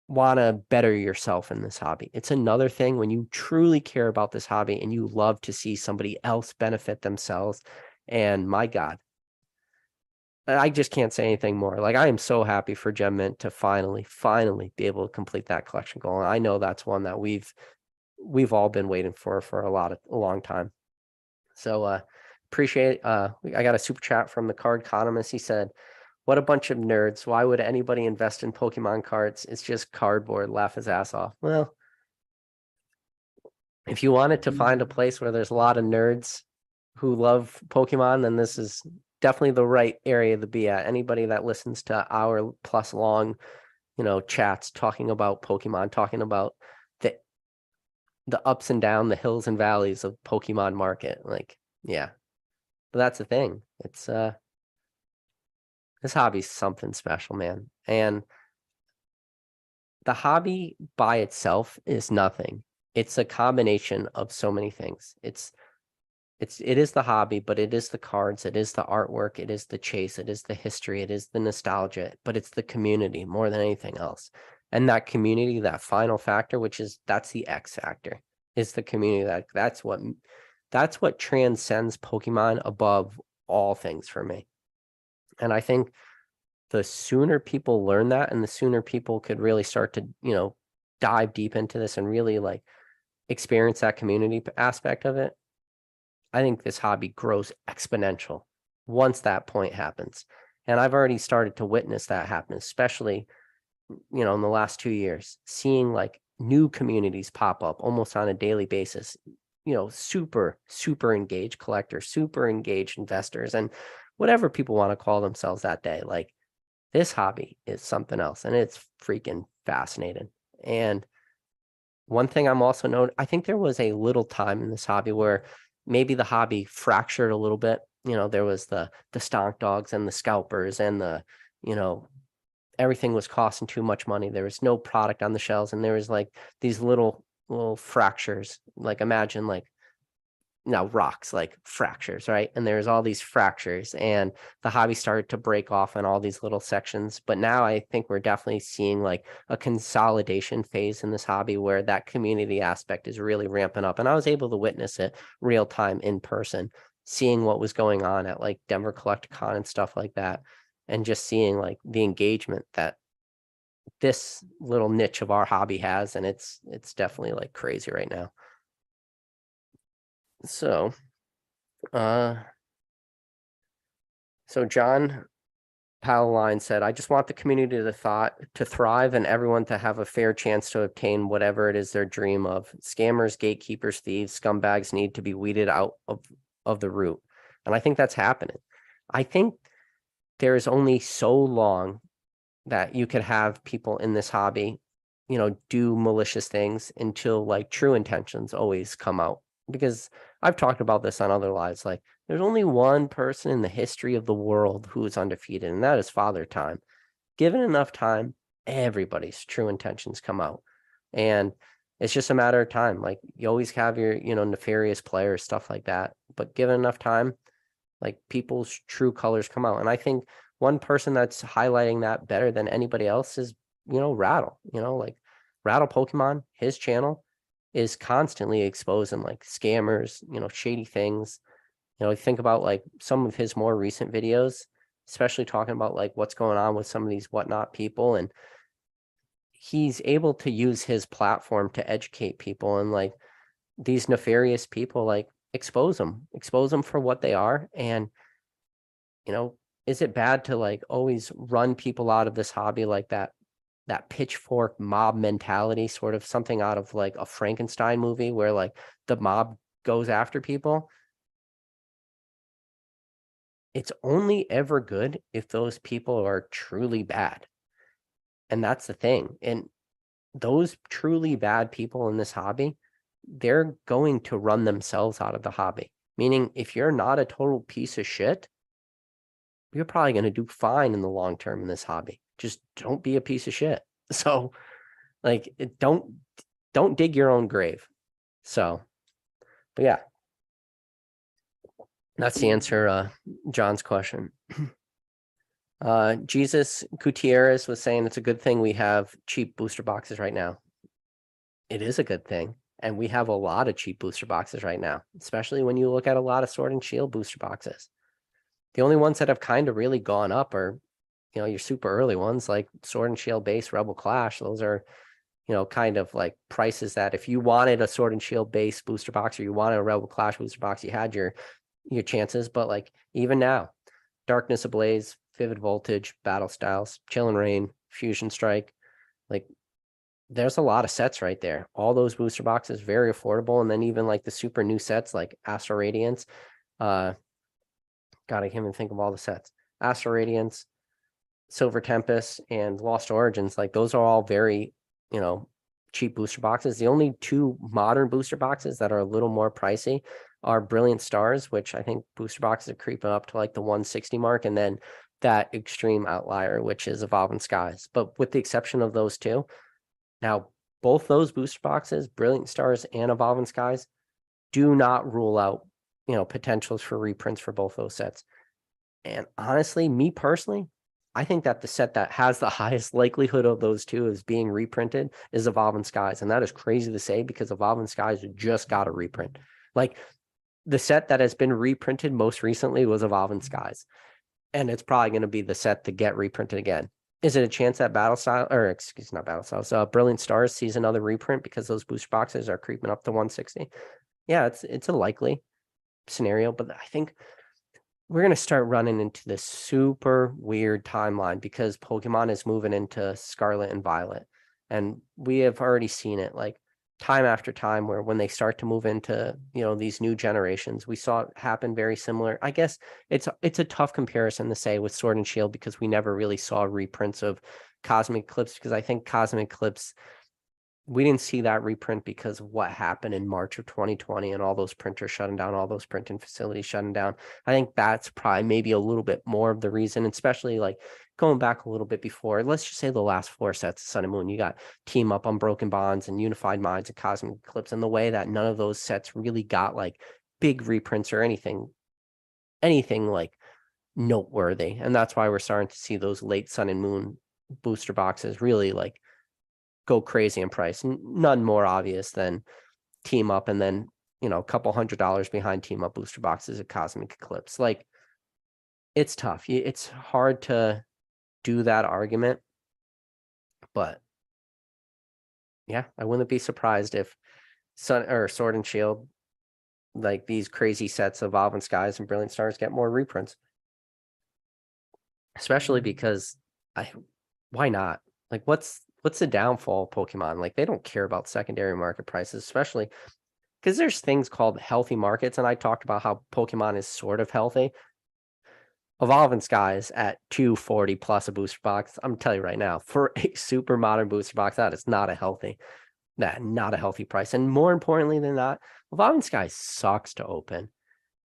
want to better yourself in this hobby. It's another thing when you truly care about this hobby and you love to see somebody else benefit themselves. And my God, I just can't say anything more. Like, I am so happy for Gem Mint to finally be able to complete that collection goal. And I know that's one that we've all been waiting for a long time. So appreciate I got a super chat from the card economist. He said, "What a bunch of nerds. Why would anybody invest in Pokemon cards? It's just cardboard." Laugh his ass off. Well, if you wanted to find a place where there's a lot of nerds who love Pokemon, then this is definitely the right area to be at. Anybody that listens to hour plus long, chats talking about Pokemon, talking about the ups and downs, the hills and valleys of Pokemon market. Like, yeah. But that's the thing. It's this hobby's something special, man. And the hobby by itself is nothing. It's a combination of so many things. It is the hobby, but it is the cards, it is the artwork, it is the chase, it is the history, it is the nostalgia, but it's the community more than anything else. And that community, that final factor, that's the X factor, is the community. That's what transcends Pokemon above all things for me. And I think the sooner people learn that, and the sooner people could really start to, dive deep into this and really like experience that community aspect of it, I think this hobby grows exponential once that point happens. And I've already started to witness that happen, especially, in the last 2 years, seeing like new communities pop up almost on a daily basis, super, super engaged collectors, super engaged investors. And whatever people want to call themselves that day. Like, this hobby is something else, and it's freaking fascinating. And one thing I'm also noting, I think there was a little time in this hobby where maybe the hobby fractured a little bit. There was the stonk dogs and the scalpers and everything was costing too much money. There was no product on the shelves, and there was like these little fractures. Like, imagine like rocks, like fractures, right? And there's all these fractures, and the hobby started to break off in all these little sections. But now I think we're definitely seeing like a consolidation phase in this hobby where that community aspect is really ramping up. And I was able to witness it real time in person, seeing what was going on at like Denver Collecticon and stuff like that, and just seeing like the engagement that this little niche of our hobby has. And it's definitely like crazy right now. So John Paladine said, I just want the community to thrive and everyone to have a fair chance to obtain whatever it is their dream of. Scammers, gatekeepers, thieves, scumbags need to be weeded out of the root. And I think that's happening. I think there is only so long that you could have people in this hobby, do malicious things until like true intentions always come out. Because I've talked about this on other lives, like there's only one person in the history of the world who is undefeated, and that is Father Time. Given enough time, everybody's true intentions come out. And it's just a matter of time. Like, you always have your, nefarious players, stuff like that. But given enough time, like, people's true colors come out. And I think one person that's highlighting that better than anybody else is, Rattle. Like Rattle Pokemon, his channel is constantly exposing like scammers, shady things. Think about like some of his more recent videos, especially talking about like what's going on with some of these whatnot people. And he's able to use his platform to educate people, and like these nefarious people, like expose them for what they are. And, is it bad to like always run people out of this hobby like that pitchfork mob mentality, sort of something out of like a Frankenstein movie where like the mob goes after people? It's only ever good if those people are truly bad. And that's the thing. And those truly bad people in this hobby, they're going to run themselves out of the hobby. Meaning, if you're not a total piece of shit, you're probably going to do fine in the long term in this hobby. Just don't be a piece of shit. So like, don't dig your own grave. So, but yeah, that's the answer, John's question. Jesus Gutierrez was saying it's a good thing we have cheap booster boxes right now. It is a good thing. And we have a lot of cheap booster boxes right now, especially when you look at a lot of Sword and Shield booster boxes. The only ones that have kind of really gone up are, your super early ones like Sword and Shield base, Rebel Clash. Those are, kind of like prices that if you wanted a Sword and Shield base booster box or you wanted a Rebel Clash booster box, you had your chances. But like, even now, Darkness Ablaze, Vivid Voltage, Battle Styles, Chill and Rain, Fusion Strike, like there's a lot of sets right there. All those booster boxes, very affordable. And then even like the super new sets like Astral Radiance. God, I can't even think of all the sets. Astral Radiance, Silver Tempest, and Lost Origins. Like, those are all very, cheap booster boxes. The only two modern booster boxes that are a little more pricey are Brilliant Stars, which I think booster boxes are creeping up to like the 160 mark, and then that extreme outlier, which is Evolving Skies. But with the exception of those two, now both those booster boxes, Brilliant Stars and Evolving Skies, do not rule out, potentials for reprints for both those sets. And honestly, me personally, I think that the set that has the highest likelihood of those two as being reprinted is Evolving Skies. And that is crazy to say because Evolving Skies just got a reprint. Like, the set that has been reprinted most recently was Evolving Skies. And it's probably going to be the set to get reprinted again. Is it a chance that Brilliant Stars sees another reprint because those booster boxes are creeping up to 160? Yeah, it's a likely scenario, but I think we're going to start running into this super weird timeline because Pokemon is moving into Scarlet and Violet. And we have already seen it. Like, time after time where when they start to move into, these new generations, we saw it happen very similar. I guess it's a tough comparison to say with Sword and Shield because we never really saw reprints of Cosmic Eclipse, because I think Cosmic Eclipse, we didn't see that reprint because of what happened in March of 2020 and all those printers shutting down, all those printing facilities shutting down. I think that's probably maybe a little bit more of the reason, especially like going back a little bit before, let's just say the last 4 sets of Sun and Moon. You got Team Up, Unbroken Bonds, and Unified Minds and Cosmic Eclipse, and the way that none of those sets really got like big reprints or anything like noteworthy. And that's why we're starting to see those late Sun and Moon booster boxes really like go crazy in price. None more obvious than Team Up, and then, a couple $100 behind Team Up booster boxes at Cosmic Eclipse. Like, it's tough. It's hard to do that argument, but yeah, I wouldn't be surprised if Sword and Shield, like these crazy sets of Evolving Skies and Brilliant Stars, get more reprints, especially because why not? Like, what's the downfall of Pokemon? Like, they don't care about secondary market prices, especially because there's things called healthy markets. And I talked about how Pokemon is sort of healthy. Evolving Skies at $240 plus a booster box. I'm telling you right now, for a super modern booster box, that is not a healthy price. And more importantly than that, Evolving Skies sucks to open.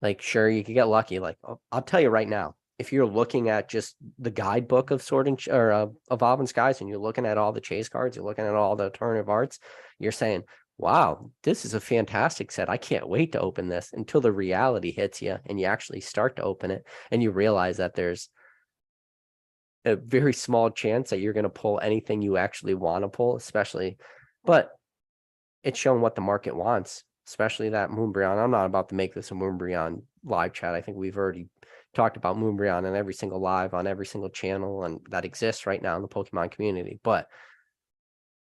Like, sure, you could get lucky. Like, I'll tell you right now, if you're looking at just the guidebook of Evolving Skies, and you're looking at all the chase cards, you're looking at all the alternative arts, you're saying, wow, this is a fantastic set. I can't wait to open this, until the reality hits you and you actually start to open it and you realize that there's a very small chance that you're going to pull anything you actually want to pull, but it's showing what the market wants, especially that Moonbreon. I'm not about to make this a Moonbreon live chat. I think we've already talked about Moonbreon in every single live on every single channel and that exists right now in the Pokemon community. But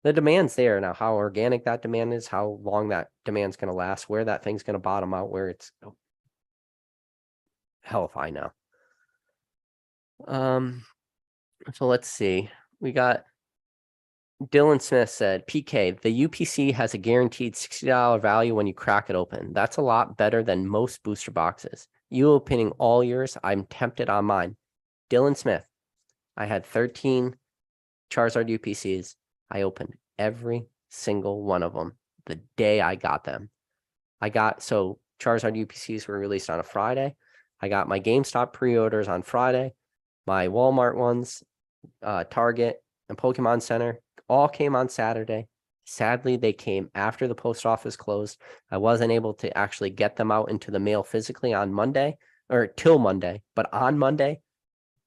the demand's there. Now, how organic that demand is, how long that demand's going to last, where that thing's going to bottom out, where it's, hell if I know. So let's see. We got Dylan Smith said, PK, the UPC has a guaranteed $60 value when you crack it open. That's a lot better than most booster boxes. You opening all yours, I'm tempted on mine. Dylan Smith, I had 13 Charizard UPCs. I opened every single one of them the day I got them. So Charizard UPCs were released on a Friday. I got my GameStop pre-orders on Friday. My Walmart ones, Target, and Pokemon Center all came on Saturday. Sadly, they came after the post office closed. I wasn't able to actually get them out into the mail physically on Monday, or till Monday. But on Monday,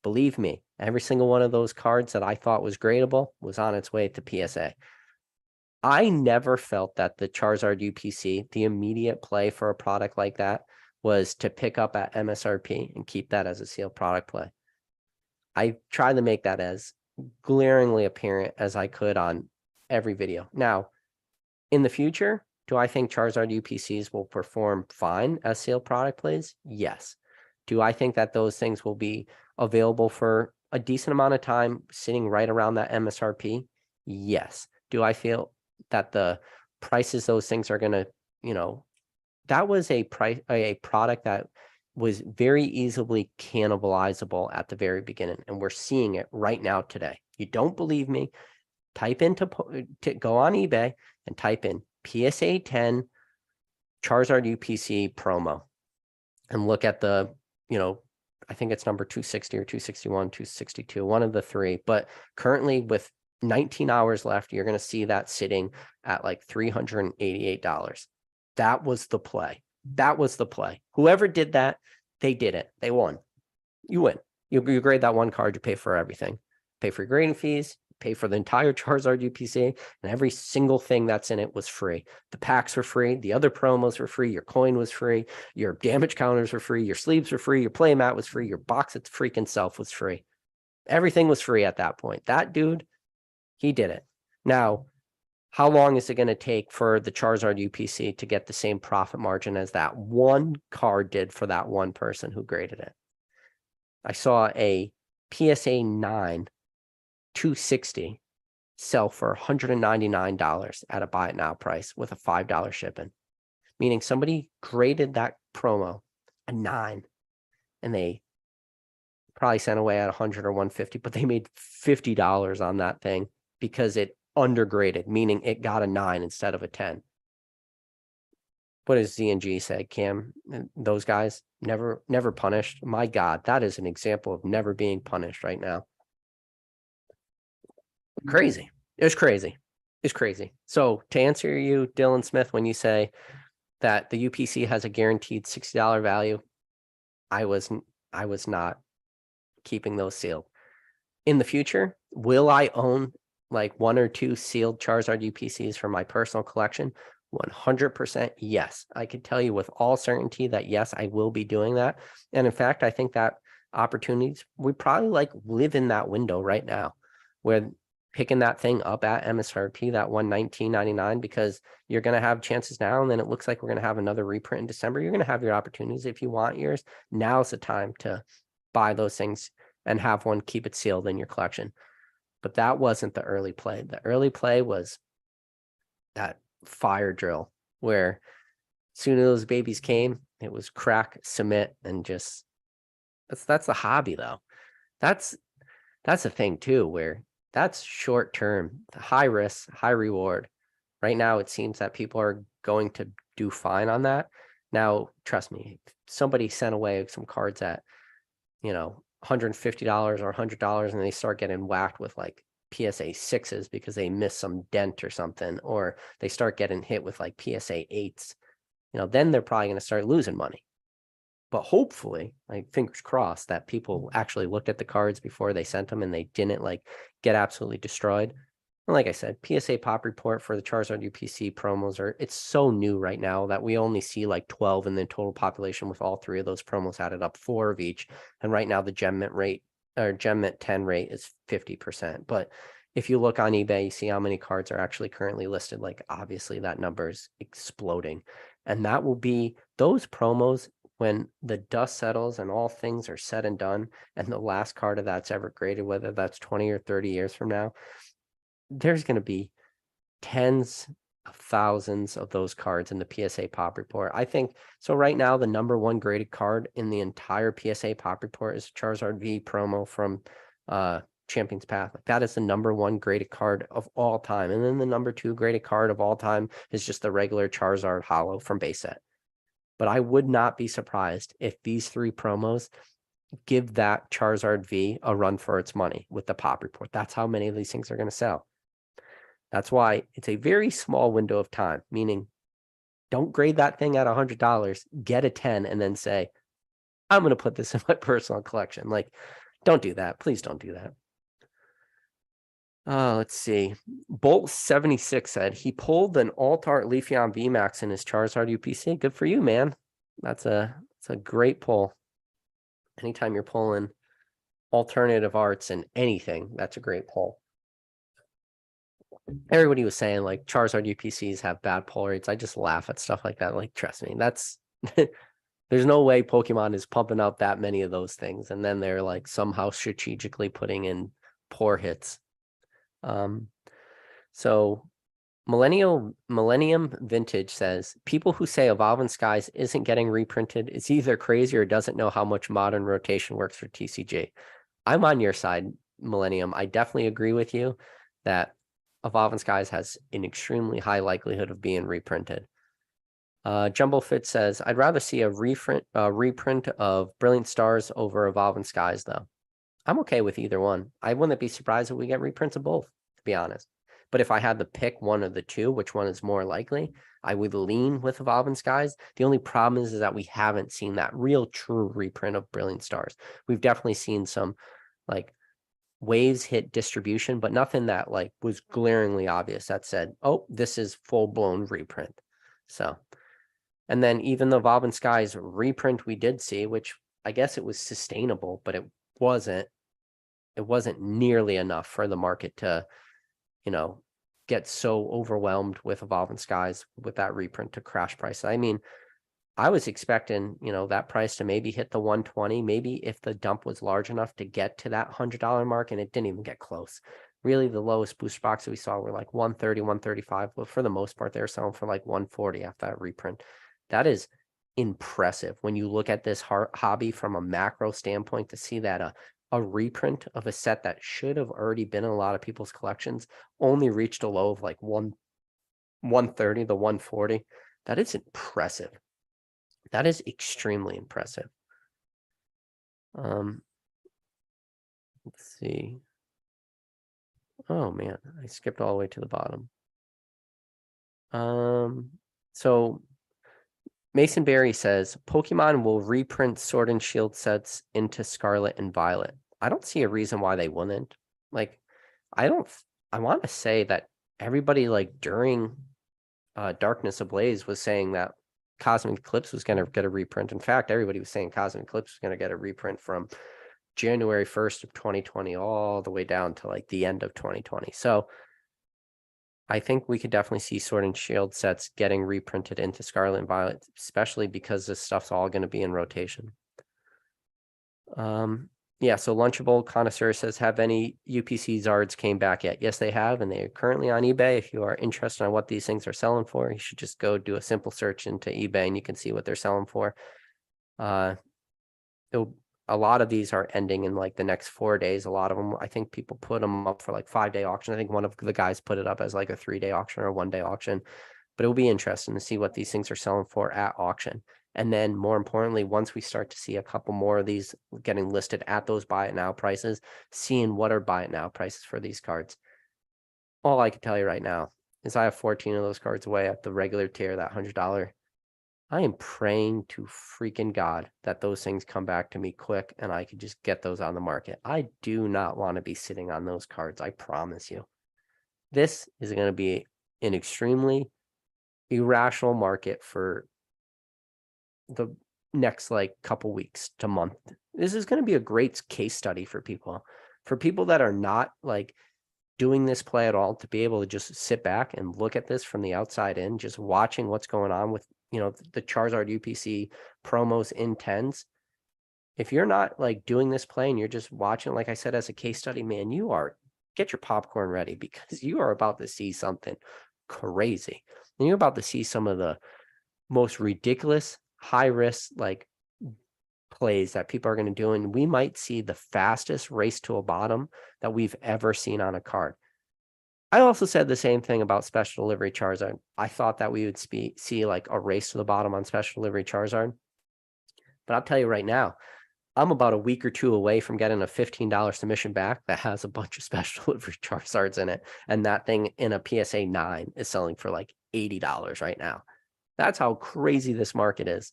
believe me, every single one of those cards that I thought was gradable was on its way to PSA. I never felt that the Charizard UPC, the immediate play for a product like that, was to pick up at MSRP and keep that as a sealed product play. I tried to make that as glaringly apparent as I could on every video. Now, in the future, do I think Charizard UPCs will perform fine as sealed product plays? Yes. Do I think that those things will be available for a decent amount of time, sitting right around that MSRP? Yes. Do I feel that the prices those things are going to, that was a product that was very easily cannibalizable at the very beginning, and we're seeing it right now today. You don't believe me? Type into go on eBay and type in PSA 10 Charizard UPC promo and look at the, I think it's number 260 or 261, 262, one of the three. But currently, with 19 hours left, you're going to see that sitting at like $388. That was the play. Whoever did that, they did it. They won. You win. You grade that one card, you pay for everything. Pay for your grading fees, pay for the entire Charizard UPC, and every single thing that's in it was free. The packs were free. The other promos were free. Your coin was free. Your damage counters were free. Your sleeves were free. Your playmat was free. Your box its freaking self was free. Everything was free at that point. That dude, he did it. Now, how long is it going to take for the Charizard UPC to get the same profit margin as that one card did for that one person who graded it? I saw a PSA 9 260 sell for $199 at a buy it now price with a $5 shipping, meaning somebody graded that promo a 9 and they probably sent away at 100 or 150, but they made $50 on that thing because it undergraded, meaning it got a 9 instead of a 10. What does Z&G say, Cam? Those guys never punished. My God, that is an example of never being punished right now. Crazy. It's crazy. It's crazy. So to answer you, Dylan Smith, when you say that the UPC has a guaranteed $60 value, I was not keeping those sealed. In the future, will I own like 1 or 2 sealed Charizard UPCs for my personal collection? 100% yes. I could tell you with all certainty that yes, I will be doing that. And in fact, I think that opportunities, we probably like live in that window right now where picking that thing up at MSRP, that $119.99, because you're going to have chances now. And then it looks like we're going to have another reprint in December. You're going to have your opportunities. If you want yours, now's the time to buy those things and have one, keep it sealed in your collection. But that wasn't the early play. The early play was that fire drill where as soon as those babies came, it was crack, submit, and just that's the hobby though. That's the thing too, where that's short term, high risk, high reward. Right now, it seems that people are going to do fine on that. Now, trust me, if somebody sent away some cards at, $150 or $100 and they start getting whacked with like PSA 6s because they missed some dent or something, or they start getting hit with like PSA 8s, then they're probably going to start losing money. But hopefully, like fingers crossed, that people actually looked at the cards before they sent them and they didn't like get absolutely destroyed. And like I said, PSA pop report for the Charizard UPC promos it's so new right now that we only see like 12 in the total population with all 3 of those promos added up, 4 of each. And right now the gem mint rate or gem mint 10 rate is 50%. But if you look on eBay, you see how many cards are actually currently listed. Like obviously that number is exploding. And that will be those promos when the dust settles and all things are said and done, and the last card of that's ever graded, whether that's 20 or 30 years from now, there's going to be tens of thousands of those cards in the PSA pop report. I think so. Right now, the number 1 graded card in the entire PSA pop report is Charizard V promo from Champion's Path. Like that is the number 1 graded card of all time. And then the number 2 graded card of all time is just the regular Charizard Holo from base set. But I would not be surprised if these 3 promos give that Charizard V a run for its money with the pop report. That's how many of these things are going to sell. That's why it's a very small window of time, meaning don't grade that thing at $100, get a 10, and then say, I'm going to put this in my personal collection. Like, don't do that. Please don't do that. Let's see. Bolt 76 said he pulled an Alt Art Leafeon VMAX in his Charizard UPC. Good for you, man. That's a great pull. Anytime you're pulling alternative arts and anything, that's a great pull. Everybody was saying like Charizard UPCs have bad pull rates. I just laugh at stuff like that. Like, trust me, that's there's no way Pokemon is pumping out that many of those things, and then they're like somehow strategically putting in poor hits. So Millennium Vintage says people who say Evolving Skies isn't getting reprinted is either crazy or doesn't know how much modern rotation works for TCG. I'm on your side, Millennium. I definitely agree with you that Evolving Skies has an extremely high likelihood of being reprinted. Jumbo Fit says, I'd rather see a reprint of Brilliant Stars over Evolving Skies, though. I'm okay with either one. I wouldn't be surprised if we get reprints of both, to be honest. But if I had to pick one of the two, which one is more likely, I would lean with Evolving Skies. The only problem is that we haven't seen that real true reprint of Brilliant Stars. We've definitely seen some like waves hit distribution, but nothing that like was glaringly obvious that said, oh, this is full-blown reprint. So, and then even the Evolving Skies reprint we did see, which I guess it was sustainable, but it wasn't nearly enough for the market to, get so overwhelmed with Evolving Skies with that reprint to crash price. I mean, I was expecting, that price to maybe hit the 120, maybe if the dump was large enough to get to that $100 mark, and it didn't even get close. Really, the lowest booster box that we saw were like 130, 135, but for the most part, they're selling for like 140 after that reprint. That is impressive when you look at this hobby from a macro standpoint, to see that a reprint of a set that should have already been in a lot of people's collections only reached a low of like 130 to 140. That is impressive. That is extremely impressive. Let's see. Oh man, I skipped all the way to the bottom. So Mason Berry says Pokemon will reprint Sword and Shield sets into Scarlet and Violet. I don't see a reason why they wouldn't. Like, I want to say that everybody, like, during Darkness Ablaze was saying that Cosmic Eclipse was going to get a reprint. In fact, everybody was saying Cosmic Eclipse was going to get a reprint from January 1st of 2020 all the way down to like the end of 2020. So I think we could definitely see Sword and Shield sets getting reprinted into Scarlet and Violet, especially because this stuff's all going to be in rotation. Yeah, so Lunchable Connoisseur says, have any UPC Zards came back yet? Yes, they have, and they are currently on eBay. If you are interested in what these things are selling for, you should just go do a simple search into eBay and you can see what they're selling for. A lot of these are ending in like the next 4 days. A lot of them, I think people put them up for like 5-day auction. I think one of the guys put it up as like a 3-day auction or a 1-day auction, but it will be interesting to see what these things are selling for at auction. And then more importantly, once we start to see a couple more of these getting listed at those buy it now prices, seeing what are buy it now prices for these cards. All I can tell you right now is I have 14 of those cards away at the regular tier, that $100. I am praying to freaking God that those things come back to me quick and I can just get those on the market. I do not want to be sitting on those cards. I promise you. This is going to be an extremely irrational market for the next like couple weeks to month. This is going to be a great case study for people that are not like doing this play at all, to be able to just sit back and look at this from the outside in, just watching what's going on with, you know, the Charizard UPC promos in 10s. If you're not like doing this play and you're just watching, like I said, as a case study, man, get your popcorn ready, because you are about to see something crazy. And you're about to see some of the most ridiculous high risk like plays that people are going to do, and we might see the fastest race to a bottom that we've ever seen on a card. I also said the same thing about Special Delivery Charizard. I thought that we would see like a race to the bottom on Special Delivery Charizard, but I'll tell you right now, I'm about a week or two away from getting a $15 submission back that has a bunch of Special Delivery Charizards in it, and that thing in a PSA 9 is selling for like $80 right now. That's how crazy this market is.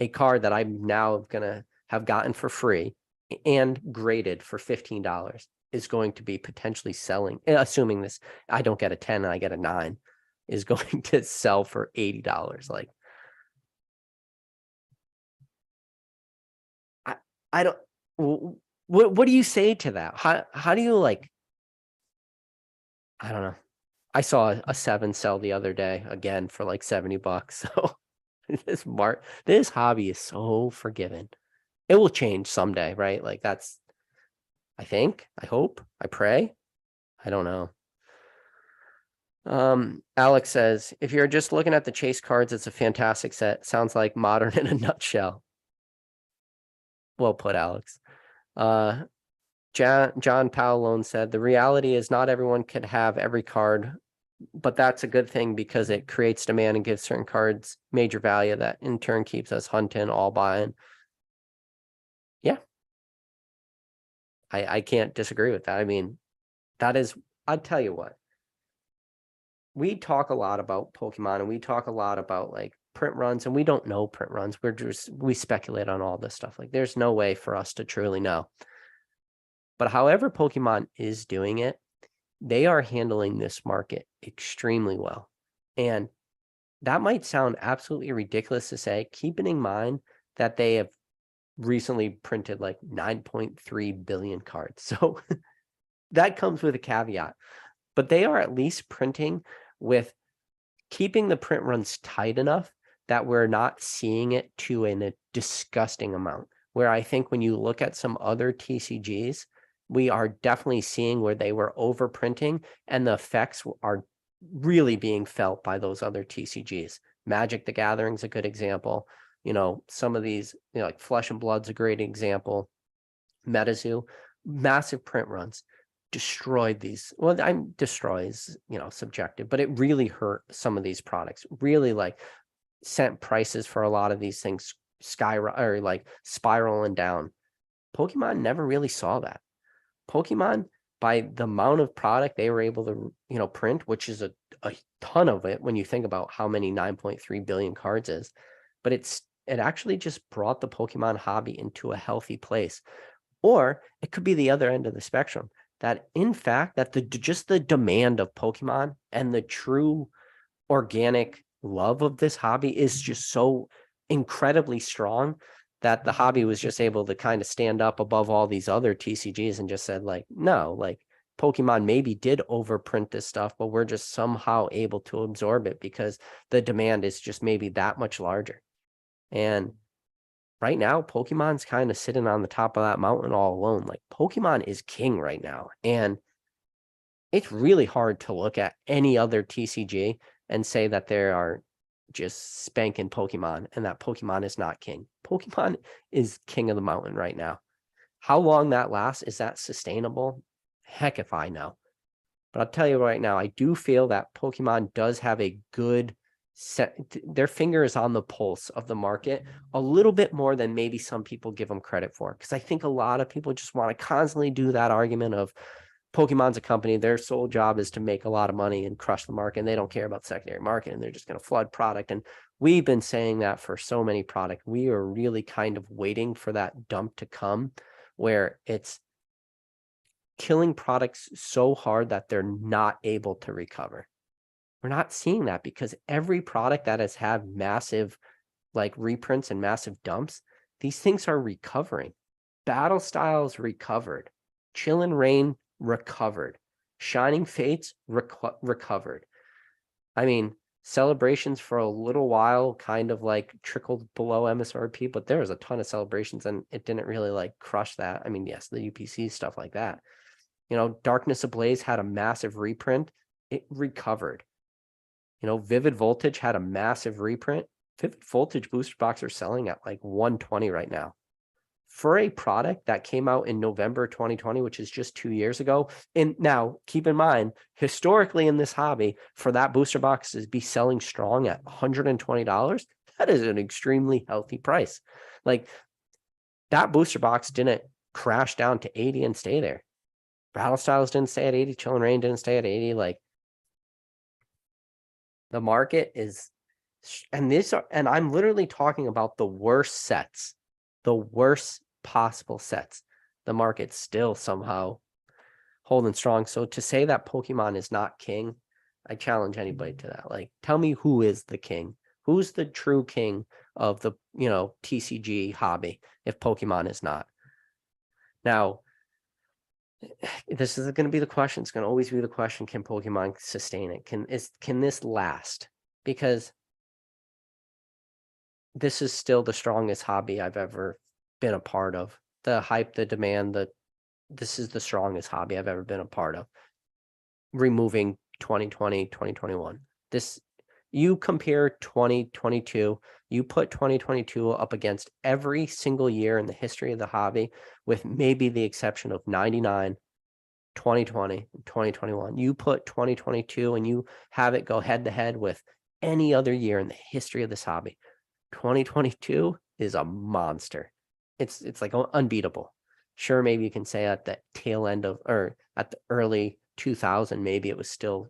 A card that I'm now going to have gotten for free and graded for $15 is going to be potentially selling, assuming this, I don't get a 10 and I get a 9, is going to sell for $80. Like, I don't, what do you say to that? How do you like, I don't know. I saw a 7 sell the other day again for like $70. So this hobby is so forgiving. It will change someday, right? Like that's, I think, I hope, I pray. I don't know. Alex says, if you're just looking at the chase cards, it's a fantastic set. Sounds like Modern in a nutshell. Well put, Alex. John Paolone said, the reality is not everyone could have every card, but that's a good thing because it creates demand and gives certain cards major value that in turn keeps us hunting, all buying. Yeah. I can't disagree with that. I mean, that is, I'll tell you what, we talk a lot about Pokemon and we talk a lot about like print runs, and we don't know print runs. We speculate on all this stuff. Like there's no way for us to truly know. But however Pokemon is doing it, they are handling this market extremely well. And that might sound absolutely ridiculous to say, keeping in mind that they have recently printed like 9.3 billion cards. So that comes with a caveat, but they are at least printing with keeping the print runs tight enough that we're not seeing it to a disgusting amount. Where I think when you look at some other TCGs, we are definitely seeing where they were overprinting, and the effects are really being felt by those other TCGs. Magic the Gathering's a good example. You know, some of these, you know, like Flesh and Blood's a great example. MetaZoo, massive print runs, destroyed these. Well, I'm destroys, you know, subjective, but it really hurt some of these products. Really, like, sent prices for a lot of these things skyrocket, or like spiraling down. Pokemon never really saw that. Pokemon, by the amount of product they were able to, you know, print, which is a ton of it when you think about how many 9.3 billion cards is, but it actually just brought the Pokemon hobby into a healthy place. Or it could be the other end of the spectrum, that in fact that just the demand of Pokemon and the true organic love of this hobby is just so incredibly strong that the hobby was just able to kind of stand up above all these other TCGs and just said, like, no, like, Pokemon maybe did overprint this stuff, but we're just somehow able to absorb it because the demand is just maybe that much larger. And right now, Pokemon's kind of sitting on the top of that mountain all alone. Like, Pokemon is king right now. And it's really hard to look at any other TCG and say that they are just spanking Pokemon and that Pokemon is not king. Pokemon is king of the mountain right now. How long that lasts, is that sustainable? Heck if I know. But I'll tell you right now, I do feel that Pokemon does have a good set. Their finger is on the pulse of the market a little bit more than maybe some people give them credit for. Because I think a lot of people just want to constantly do that argument of Pokemon's a company, their sole job is to make a lot of money and crush the market, and they don't care about secondary market, and they're just going to flood product. And we've been saying that for so many products. We are really kind of waiting for that dump to come where it's killing products so hard that they're not able to recover. We're not seeing that because every product that has had massive, like, reprints and massive dumps, these things are recovering. Battle Styles recovered. Chill and Rain recovered. Shining Fates recovered. I mean, Celebrations for a little while kind of like trickled below MSRP, but there was a ton of Celebrations and it didn't really like crush that. I mean, yes, the UPC stuff like that. You know, Darkness Ablaze had a massive reprint. It recovered. You know, Vivid Voltage had a massive reprint. Vivid Voltage booster box are selling at like 120 right now. For a product that came out in November 2020, which is just 2 years ago. And now keep in mind, historically in this hobby, for that booster box to be selling strong at $120, that is an extremely healthy price. Like, that booster box didn't crash down to 80 and stay there. Battle Styles didn't stay at 80. Chill and Rain didn't stay at 80. Like, the market is, and I'm literally talking about the worst sets, the worst possible sets. The market's still somehow holding strong. So to say that Pokemon is not king, I challenge anybody to that. Like, tell me who is the king? Who's the true king of the, you know, TCG hobby if Pokemon is not? Now, this is going to be the question. It's going to always be the question: can Pokemon sustain it? Can this last? Because this is still the strongest hobby I've ever been a part of. The hype, the demand, this is the strongest hobby I've ever been a part of. Removing 2020, 2021. You compare 2022, you put 2022 up against every single year in the history of the hobby, with maybe the exception of 99, 2020, and 2021. You put 2022 and you have it go head to head with any other year in the history of this hobby. 2022 is a monster. It's like unbeatable. Sure, maybe you can say at the tail end of, or at the early 2000, maybe it was still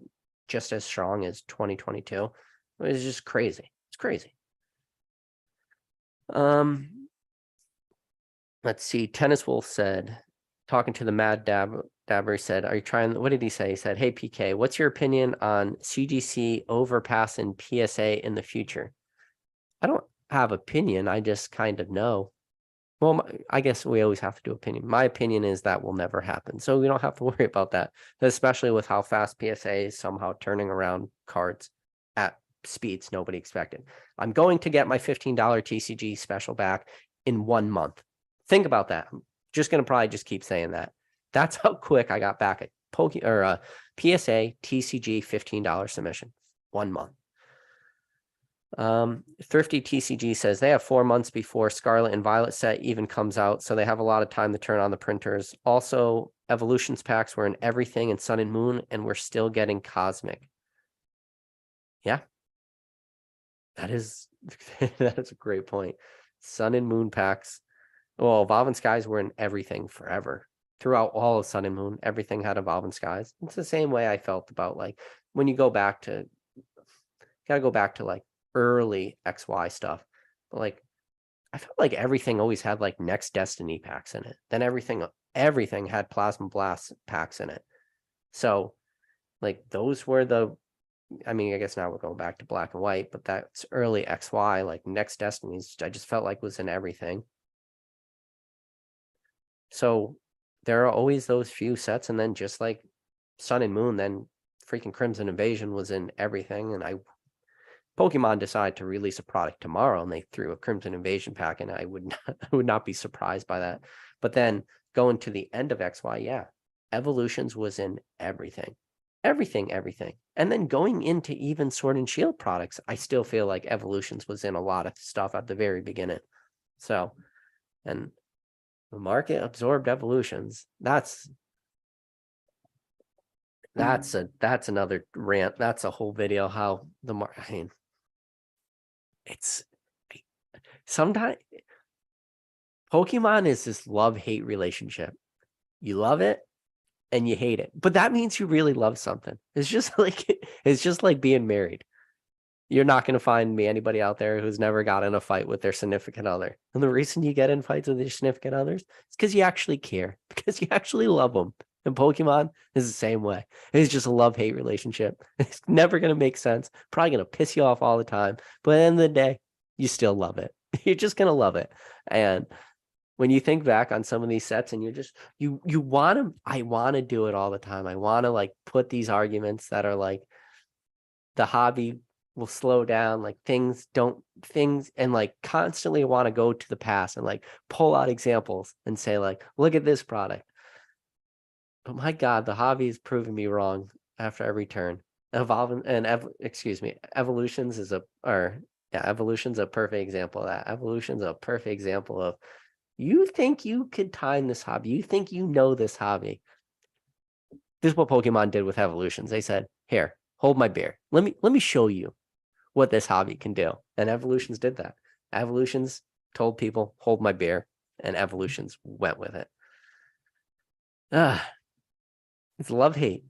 just as strong as 2022. It's just crazy. It's crazy. Let's see. Tennis Wolf said, talking to the Mad Dabber, said, are you trying, what did he say? He said, hey, PK, what's your opinion on CGC overpassing PSA in the future? I don't have opinion. I just kind of know. Well, I guess we always have to do opinion. My opinion is that will never happen. So we don't have to worry about that, especially with how fast PSA is somehow turning around cards at speeds nobody expected. I'm going to get my $15 TCG special back in 1 month. Think about that. I'm just going to probably just keep saying that. That's how quick I got back at PSA TCG $15 submission, 1 month. Thrifty TCG says they have 4 months before Scarlet and Violet set even comes out, so they have a lot of time to turn on the printers. Also, Evolutions packs were in everything in Sun and Moon, and we're still getting Cosmic. Yeah, that is that is a great point. Sun and Moon packs. Well, Evolving Skies were in everything forever. Throughout all of Sun and Moon, everything had Evolving Skies. It's the same way I felt about like when you go back to, gotta go back to like early XY stuff. But like I felt like everything always had like Next Destiny packs in it. Then everything had Plasma Blast packs in it. So like those were the, I mean, I guess now we're going back to black and white, but that's early XY, like Next Destinies, I just felt like was in everything. So there are always those few sets, and then just like Sun and Moon, then freaking Crimson Invasion was in everything. And Pokemon decided to release a product tomorrow and they threw a Crimson Invasion pack, and I would not be surprised by that. But then going to the end of XY, yeah, Evolutions was in everything. And then going into even Sword and Shield products, I still feel like Evolutions was in a lot of stuff at the very beginning. So, and the market absorbed Evolutions. That's another rant. That's a whole video how the market, I mean, it's sometimes Pokemon is this love-hate relationship. You love it and you hate it, but that means you really love something. It's just like being married. You're not going to find me anybody out there who's never got in a fight with their significant other. And the reason you get in fights with your significant others is because you actually care, because you actually love them. And Pokemon is the same way. It's just a love-hate relationship. It's never going to make sense. Probably going to piss you off all the time. But at the end of the day, you still love it. You're just going to love it. And when you think back on some of these sets and you're just, you want to, I want to do it all the time. I want to like put these arguments that are like the hobby will slow down, like things and like constantly want to go to the past and like pull out examples and say like, look at this product. But my God, the hobby is proving me wrong after every turn. Evolutions is Evolution's a perfect example of that. Evolution's a perfect example of, you think you could time this hobby. You think you know this hobby. This is what Pokemon did with Evolutions. They said, here, hold my beer. Let me show you what this hobby can do. And Evolutions did that. Evolutions told people, hold my beer, and Evolutions went with it. It's love-hate.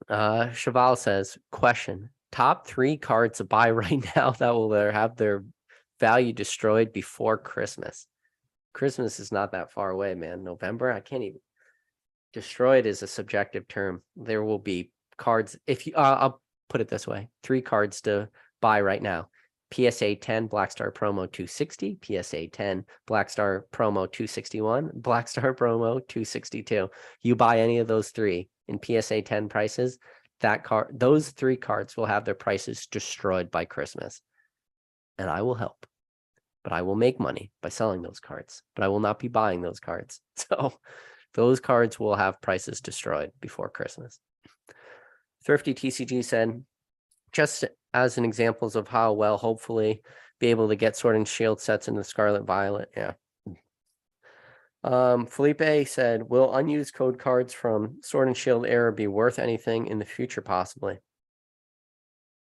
Cheval says, question, top 3 cards to buy right now that will have their value destroyed before Christmas. Christmas is not that far away, man. November, I can't even. Destroyed is a subjective term. There will be cards. If you, I'll put it this way: 3 cards to buy right now. PSA 10 Blackstar promo 260, PSA 10 Blackstar promo 261, Blackstar promo 262. You buy any of those 3 in PSA 10 prices, those 3 cards will have their prices destroyed by Christmas. And I will help. But I will make money by selling those cards. But I will not be buying those cards. So those cards will have prices destroyed before Christmas. Thrifty TCG said, just as an examples of how well, hopefully, be able to get Sword and Shield sets in the Scarlet Violet. Yeah. Felipe said, will unused code cards from Sword and Shield era be worth anything in the future, possibly?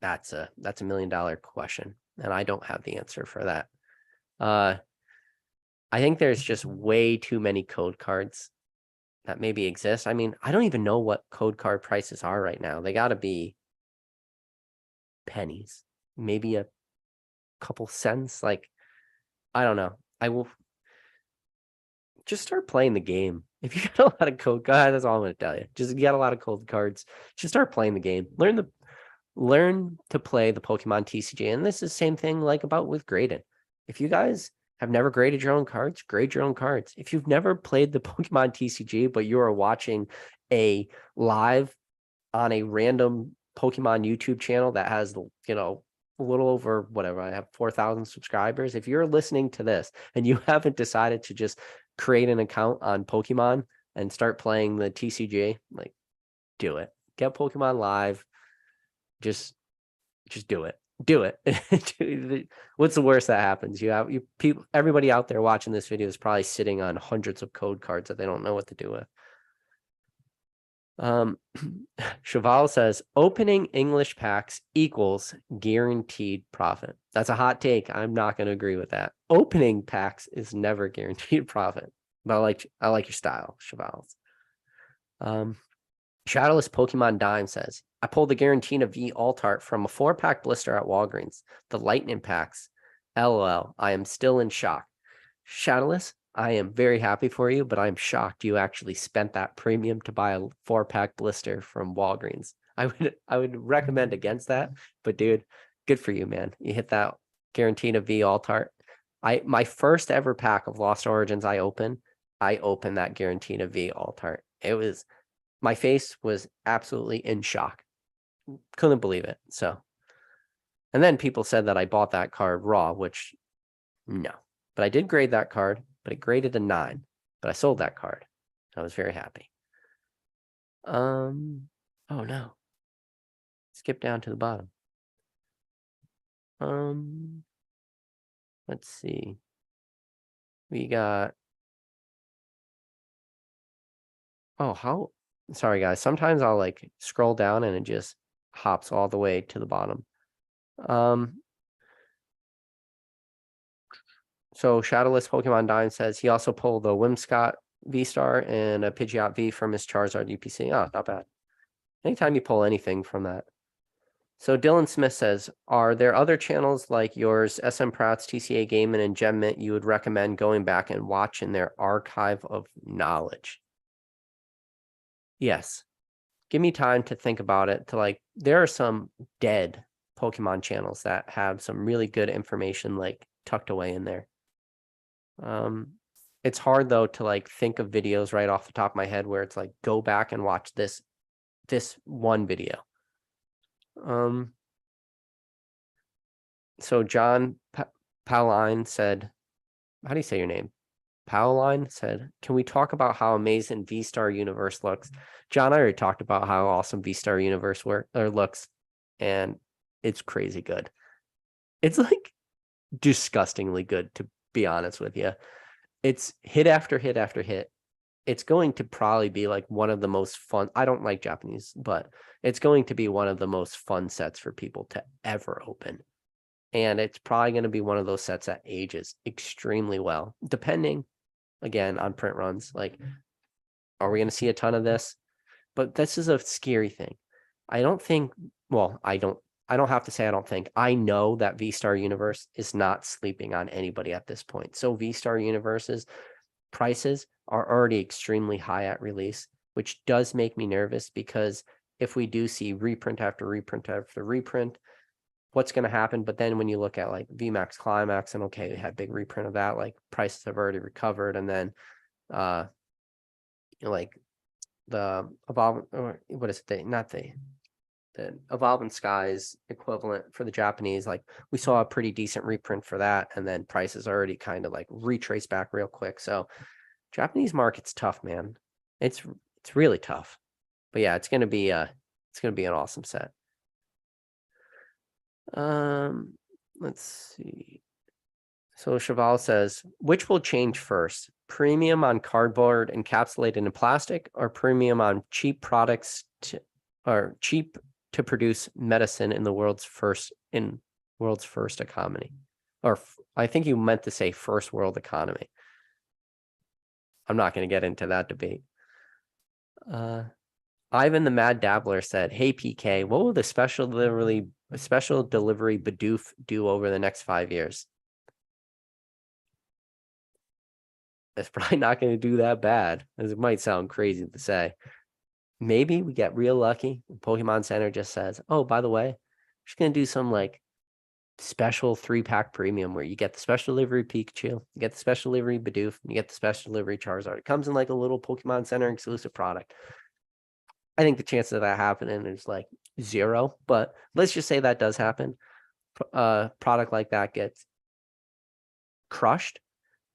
That's a $1 million question, and I don't have the answer for that. I think there's just way too many code cards that maybe exist. I mean, I don't even know what code card prices are right now. They got to be pennies, maybe a couple cents. Like, I don't know. I will just start playing the game. If you got a lot of code cards, that's all I'm going to tell you. Just, you got a lot of code cards, just start playing the game. Learn to play the Pokemon TCG. And this is the same thing like about with grading. If you guys have never graded your own cards, grade your own cards. If you've never played the Pokemon TCG, but you are watching a live on a random Pokemon YouTube channel that has, you know, a little over whatever, I have 4,000 subscribers. If you're listening to this and you haven't decided to just create an account on Pokemon and start playing the TCG, like, do it. Get Pokemon Live. Just do it. Do it. What's the worst that happens? People, everybody out there watching this video is probably sitting on hundreds of code cards that they don't know what to do with. Cheval says opening English packs equals guaranteed profit. That's a hot take. I'm not going to agree with that. Opening packs is never guaranteed profit. But I like your style, Cheval. Shadowless Pokemon Dime says, I pulled the Garantina V Altart from a 4-pack blister at Walgreens. The lightning packs. LOL. I am still in shock. Shadowless, I am very happy for you, but I'm shocked you actually spent that premium to buy a 4-pack blister from Walgreens. I would recommend against that, but dude, good for you, man. You hit that Garantina V Altart. My first ever pack of Lost Origins I opened that Garantina V Altart. My face was absolutely in shock. Couldn't believe it. So, and then people said that I bought that card raw, which no, but I did grade that card, but it graded a 9, but I sold that card. I was very happy. Oh no. Skip down to the bottom. Let's see. We got, sorry guys, sometimes I'll like scroll down and it just hops all the way to the bottom. So Shadowless Pokemon Dime says he also pulled a Whimsicott V-Star and a Pidgeot V from his Charizard UPC. Oh, not bad. Anytime you pull anything from that. So Dylan Smith says, are there other channels like yours, SM Pratt's, TCA Gaming, and Gemmint you would recommend going back and watching their archive of knowledge? Yes. Give me time to think about it. There are some dead Pokemon channels that have some really good information like tucked away in there. It's hard though to think of videos right off the top of my head where it's go back and watch this one video. So John Pauline said, how do you say your name? Pauline said, can we talk about how amazing V-Star Universe looks? John, I already talked about how awesome V-Star Universe looks, and it's crazy good. It's disgustingly good, to be honest with you. It's hit after hit after hit. It's going to probably be one of the most fun. I don't like Japanese, but it's going to be one of the most fun sets for people to ever open. And it's probably going to be one of those sets that ages extremely well, depending, again, on print runs. Are we going to see a ton of this? But this is a scary thing. I don't have to say I don't think. I know that V-Star Universe is not sleeping on anybody at this point. So V-Star Universe's prices are already extremely high at release, which does make me nervous because if we do see reprint after reprint after reprint, what's going to happen? But then when you look at VMAX Climax and okay, we had big reprint of that, prices have already recovered. And then the Evolve, or what is it? The Evolving Skies equivalent for the Japanese, we saw a pretty decent reprint for that, and then prices already kind of retrace back real quick. So Japanese market's tough, man. It's really tough. But yeah, it's gonna be an awesome set. Let's see. So Cheval says, which will change first? Premium on cardboard encapsulated in plastic, or premium on cheap products cheap to produce medicine in the world's first economy? Or I think you meant to say first world economy. I'm not going to get into that debate. Ivan the Mad Dabbler said, hey PK, what will the special delivery Bidoof do over the next 5 years? It's probably not going to do that bad, as it might sound crazy to say. Maybe we get real lucky. Pokemon Center just says, oh, by the way, we're just going to do some special 3-pack premium where you get the special delivery Pikachu, you get the special delivery Bidoof, you get the special delivery Charizard. It comes in a little Pokemon Center exclusive product. I think the chance of that happening is 0, but let's just say that does happen. Product like that gets crushed,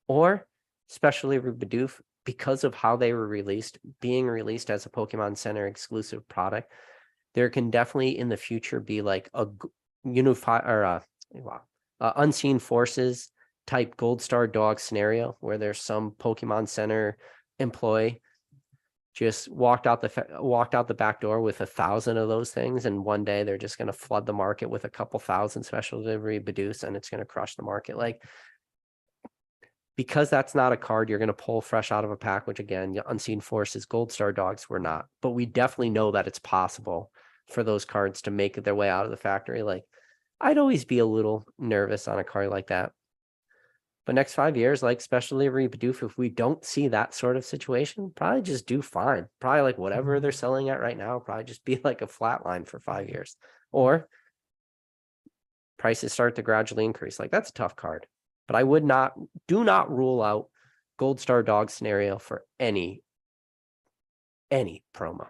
or especially Bidoof, because of how they were released, being released as a Pokemon Center exclusive product, there can definitely in the future be like a unify or unseen forces type gold star dog scenario where there's some Pokemon Center employee just walked out the back door with 1,000 of those things, and one day they're just going to flood the market with a couple thousand special delivery Bidoos, and it's going to crush the market. Like, because that's not a card you're going to pull fresh out of a pack, which again, unseen forces, gold star dogs were not, but we definitely know that it's possible for those cards to make their way out of the factory. Like, I'd always be a little nervous on a card like that. But next 5 years, like special delivery Bidoof, if we don't see that sort of situation, probably just do fine. Probably like whatever they're selling at right now, probably just be like a flat line for 5 years. Or prices start to gradually increase. Like, that's a tough card. But I do not rule out gold star dog scenario for any promo.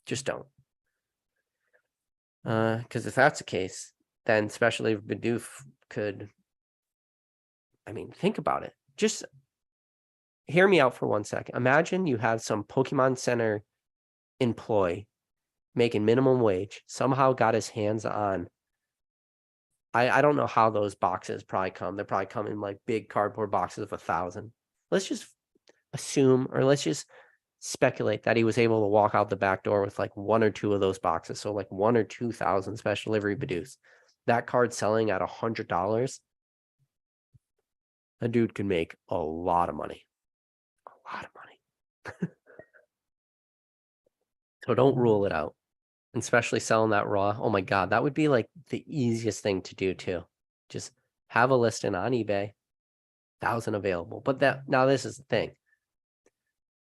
Just don't. Because if that's the case, then especially Bidoof could, I mean, think about it. Just hear me out for 1 second. Imagine you have some Pokemon Center employee making minimum wage, somehow got his hands on, I don't know how those boxes probably come. They're probably come in like big cardboard boxes of 1,000. Let's just assume, or let's just speculate that he was able to walk out the back door with like 1 or 2 of those boxes. So like 1 or 2,000 special delivery Bidoos. That card selling at $100, a dude can make a lot of money. A lot of money. So don't rule it out. And especially selling that raw. Oh my God, that would be like the easiest thing to do too. Just have a listing on eBay, 1,000 available. But now this is the thing.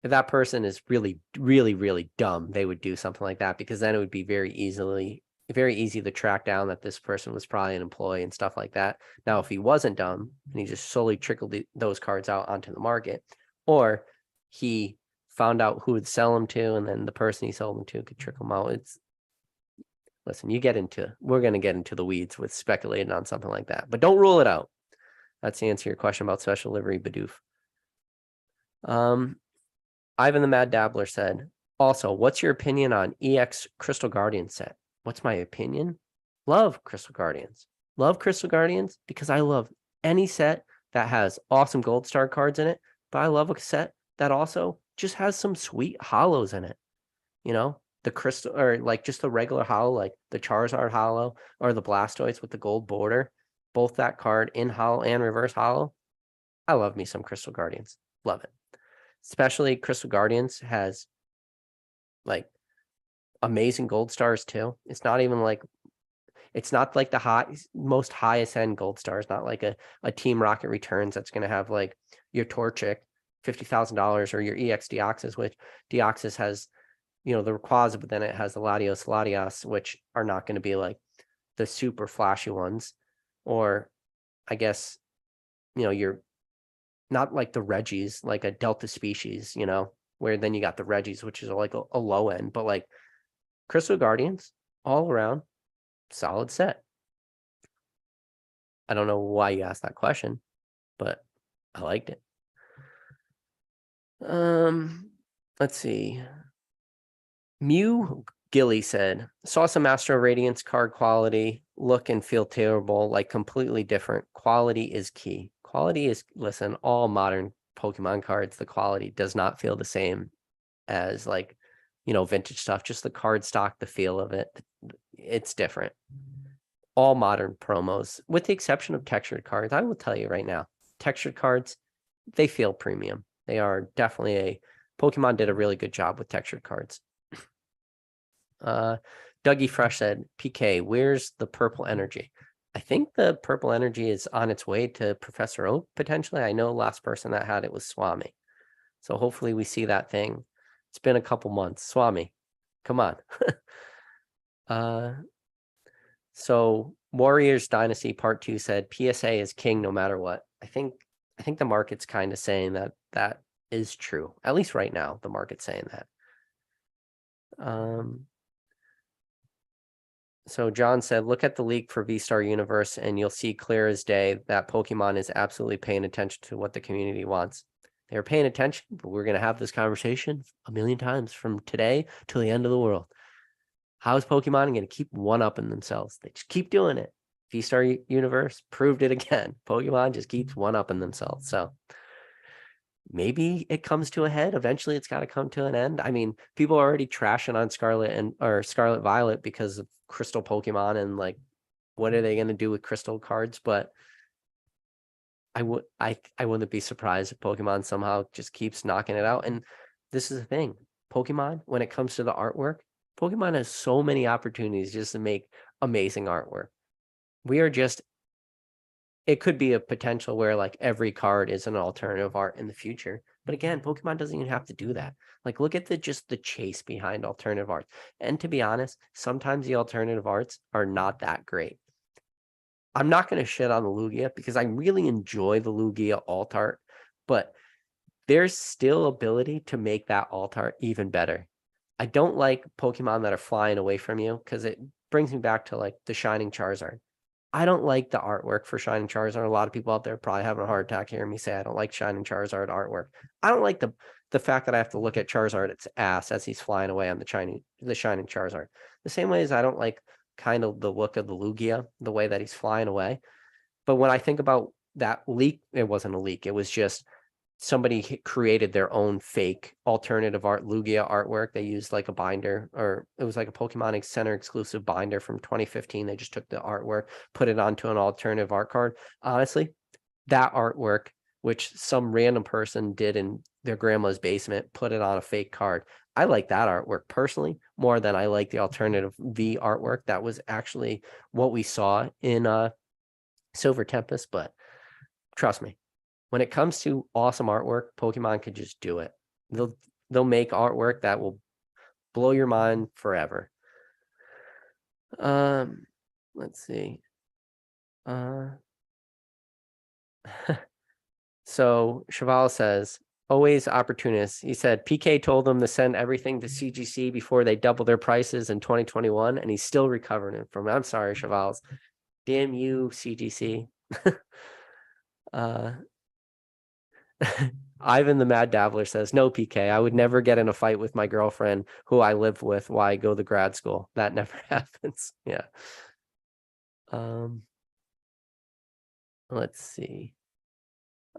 If that person is really, really, really dumb, they would do something like that, because then it would be very easy to track down that this person was probably an employee and stuff like that. Now, if he wasn't dumb and he just slowly trickled those cards out onto the market, or he found out who would sell them to, and then the person he sold them to could trickle them out. Listen, we're going to get into the weeds with speculating on something like that, but don't rule it out. That's the answer to your question about special delivery Bidoof. Ivan the Mad Dabbler said, also, what's your opinion on EX Crystal Guardian set? What's my opinion? Love Crystal Guardians. Love Crystal Guardians because I love any set that has awesome gold star cards in it, but I love a set that also just has some sweet hollows in it. You know, the crystal, or like just the regular hollow, like the Charizard hollow or the Blastoise with the gold border, both that card in hollow and reverse hollow. I love me some Crystal Guardians. Love it. Especially Crystal Guardians has like amazing gold stars too. It's not like the most highest end gold stars, not like a Team Rocket Returns that's going to have like your Torchic $50,000 or your EX Deoxys, which Deoxys has, you know, the Rayquaza, but then it has the Latios, which are not going to be like the super flashy ones. Or I guess, you know, you're not like the Reggies, like a Delta species, you know, where then you got the Reggies, which is like a low end, but like Crystal Guardians, all around, solid set. I don't know why you asked that question, but I liked it. Let's see. Mew Gilly said, saw some Astro Radiance card quality, look and feel terrible, like completely different. Quality is key. Listen, all modern Pokemon cards, the quality does not feel the same as like, you know, vintage stuff. Just the card stock, the feel of it, it's different. All modern promos, with the exception of textured cards, I will tell you right now, textured cards, they feel premium. They are definitely Pokemon did a really good job with textured cards. Dougie Fresh said, PK, where's the purple energy? I think the purple energy is on its way to Professor Oak, potentially. I know last person that had it was Swami. So hopefully we see that thing. It's been a couple months. Swami, come on. So Warriors Dynasty Part 2 said PSA is king no matter what. I think the market's kind of saying that is true. At least right now, the market's saying that. So John said, look at the leak for V-Star Universe and you'll see clear as day that Pokemon is absolutely paying attention to what the community wants. They were paying attention, but we're going to have this conversation a million times from today till the end of the world. How is Pokemon going to keep one-upping themselves? They just keep doing it. V-Star Universe proved it again. Pokemon just keeps one-upping themselves. So maybe it comes to a head. Eventually, it's got to come to an end. I mean, people are already trashing on Scarlet Violet because of Crystal Pokemon and like, what are they going to do with Crystal cards? But I wouldn't be surprised if Pokemon somehow just keeps knocking it out. And this is the thing, Pokemon, when it comes to the artwork, Pokemon has so many opportunities just to make amazing artwork. It could be a potential where like every card is an alternative art in the future. But again, Pokemon doesn't even have to do that. Like, look at the chase behind alternative art. And to be honest, sometimes the alternative arts are not that great. I'm not going to shit on the Lugia because I really enjoy the Lugia alt art, but there's still ability to make that alt art even better. I don't like Pokemon that are flying away from you because it brings me back to like the Shining Charizard. I don't like the artwork for Shining Charizard. A lot of people out there probably having a heart attack hearing me say I don't like Shining Charizard artwork. I don't like the fact that I have to look at Charizard's ass as he's flying away on the Shining Charizard. The same way as I don't like kind of the look of the Lugia, the way that he's flying away. But when I think about that leak, it wasn't a leak. It was just somebody created their own fake alternative art Lugia artwork. They used like a binder, or it was like a Pokemon Center exclusive binder from 2015. They just took the artwork, put it onto an alternative art card. Honestly, that artwork, which some random person did in their grandma's basement, put it on a fake card. I like that artwork personally more than I like the alternative V artwork. That was actually what we saw in Silver Tempest. But trust me, when it comes to awesome artwork, Pokemon could just do it. They'll make artwork that will blow your mind forever. Let's see. So Cheval says, always opportunists. He said PK told them to send everything to CGC before they double their prices in 2021, and he's still recovering it from it. I'm sorry, Chevals. Damn you, CGC. Ivan the Mad Dabbler says, no, PK, I would never get in a fight with my girlfriend who I live with while I go to grad school. That never happens. Yeah. Let's see.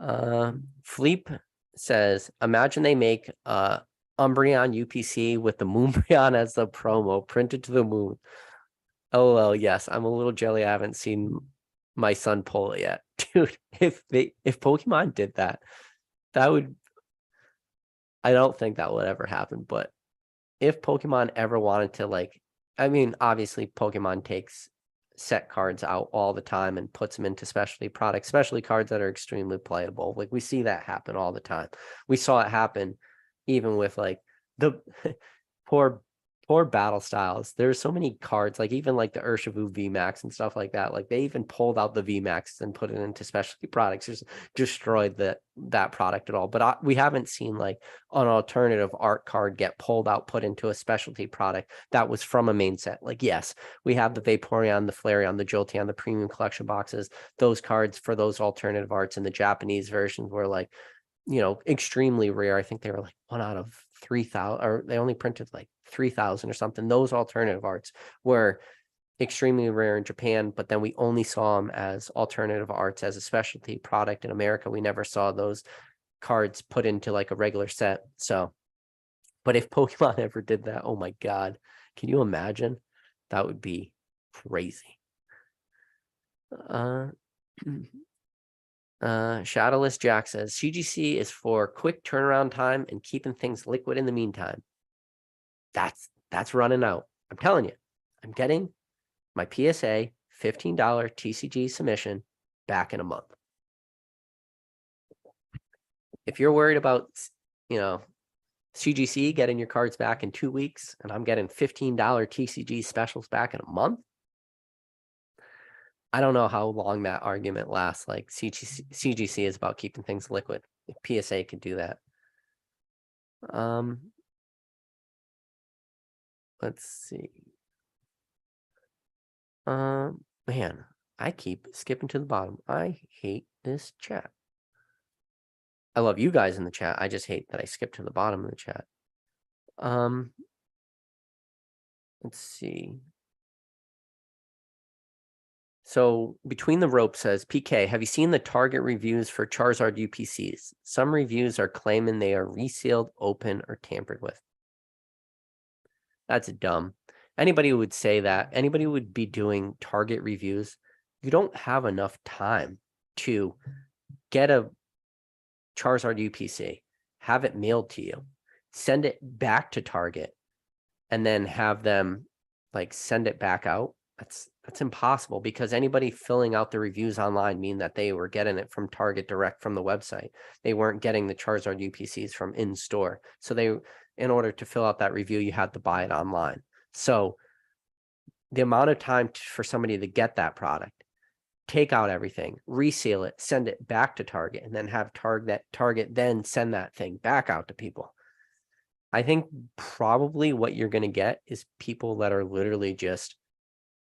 Fleep says, imagine they make Umbreon UPC with the Moonbreon as the promo printed to the moon. Oh, well, yes, I'm a little jelly. I haven't seen my son pull it yet. Dude, if Pokemon did that, that would, I don't think that would ever happen, but if Pokemon ever wanted to, like, I mean, obviously Pokemon takes set cards out all the time and puts them into specialty products, especially cards that are extremely playable. Like, we see that happen all the time. We saw it happen even with like the poor battle styles. There's so many cards, like even like the Urshifu VMAX and stuff like that. Like, they even pulled out the VMAX and put it into specialty products, just destroyed that product at all. But we haven't seen like an alternative art card get pulled out, put into a specialty product that was from a main set. Like, yes, we have the Vaporeon, the Flareon, the Jolteon, the premium collection boxes. Those cards for those alternative arts in the Japanese versions were like, extremely rare. I think they were like 1 out of 3,000, or they only printed like 3,000 or something. Those alternative arts were extremely rare in Japan, but then we only saw them as alternative arts as a specialty product in America. We never saw those cards put into like a regular set. So, but if Pokemon ever did that, oh my God, can you imagine? That would be crazy. Shadowless Jack says CGC is for quick turnaround time and keeping things liquid in the meantime. That's running out. I'm telling you, I'm getting my PSA $15 TCG submission back in a month. If you're worried about, CGC getting your cards back in 2 weeks, and I'm getting $15 TCG specials back in a month, I don't know how long that argument lasts. Like, CGC is about keeping things liquid. If PSA could do that. Let's see. Man, I keep skipping to the bottom. I hate this chat. I love you guys in the chat. I just hate that I skipped to the bottom of the chat. Let's see. So Between the Rope says, PK, have you seen the Target reviews for Charizard UPCs? Some reviews are claiming they are resealed, open, or tampered with. That's dumb. Anybody who would say that, anybody who would be doing Target reviews, you don't have enough time to get a Charizard UPC, have it mailed to you, send it back to Target, and then have them like send it back out. That's impossible, because anybody filling out the reviews online mean that they were getting it from Target direct from the website. They weren't getting the Charizard UPCs from in store. So in order to fill out that review, you had to buy it online. So the amount of time for somebody to get that product, take out everything, reseal it, send it back to Target, and then have Target then send that thing back out to people. I think probably what you're going to get is people that are literally just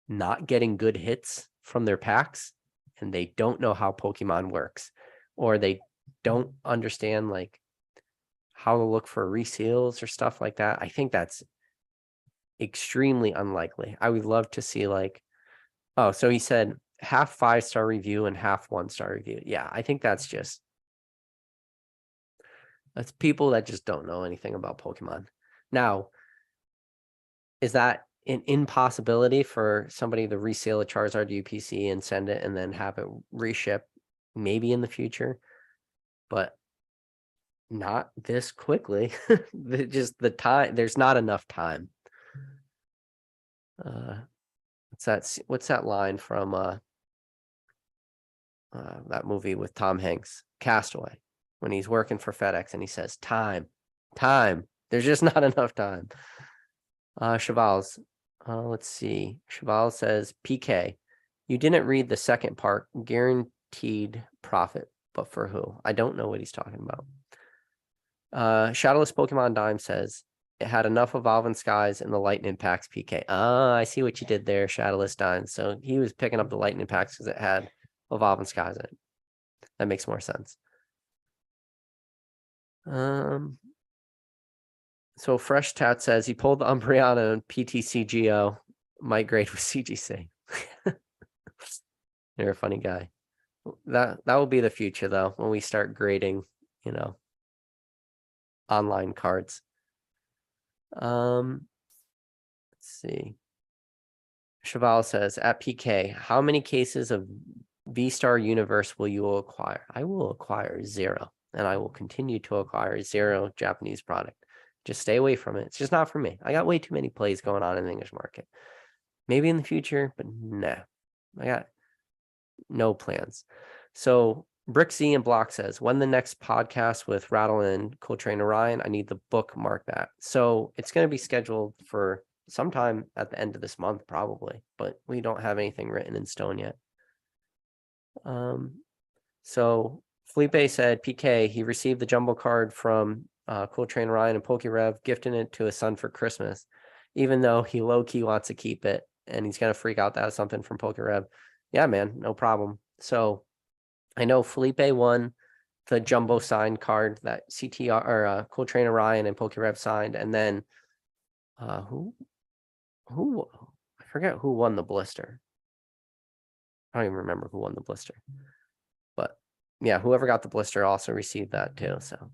not getting good hits from their packs, and they don't know how Pokemon works, or they don't understand like how to look for reseals or stuff like that. I think that's extremely unlikely. I would love to see like, oh, so he said half 5-star review and half 1-star review. Yeah, I think that's people that just don't know anything about Pokemon. Now, is that an impossibility for somebody to resale a Charizard UPC and send it and then have it reship? Maybe in the future, but not this quickly. Just the time, there's not enough time. What's that line from that movie with Tom Hanks, Castaway, when he's working for FedEx and he says, time. There's just not enough time. Cheval's, let's see. Cheval says, PK, you didn't read the second part, guaranteed profit, but for who? I don't know what he's talking about. Shadowless Pokemon Dime says, it had enough Evolving Skies and the Lightning Packs, PK. I see what you did there, Shadowless Dime. So he was picking up the Lightning Packs because it had Evolving Skies in it. That makes more sense. So Fresh Tat says he pulled the Umbreon and PTCGO. My grade was CGC. You're a funny guy. That will be the future though, when we start grading, online cards. Let's see. Cheval says, at PK, how many cases of V-Star Universe will you acquire? I will acquire 0, and I will continue to acquire 0 Japanese product. Just stay away from it. It's just not for me. I got way too many plays going on in the English market. Maybe in the future, but nah. I got no plans. So Brick Z and Block says, when the next podcast with Rattle and Coltrane Orion, I need the bookmark that. So it's going to be scheduled for sometime at the end of this month, probably, but we don't have anything written in stone yet. So Felipe said, PK, he received the jumbo card from Coltrane Orion and PokeRev, gifting it to his son for Christmas, even though he low-key wants to keep it, and he's going to freak out that it's something from PokeRev. Yeah, man, no problem. So I know Felipe won the jumbo signed card that CTR or Coltrane Orion and PokeRev signed, and then who I forget who won the blister. I don't even remember who won the blister, but yeah, whoever got the blister also received that too. So,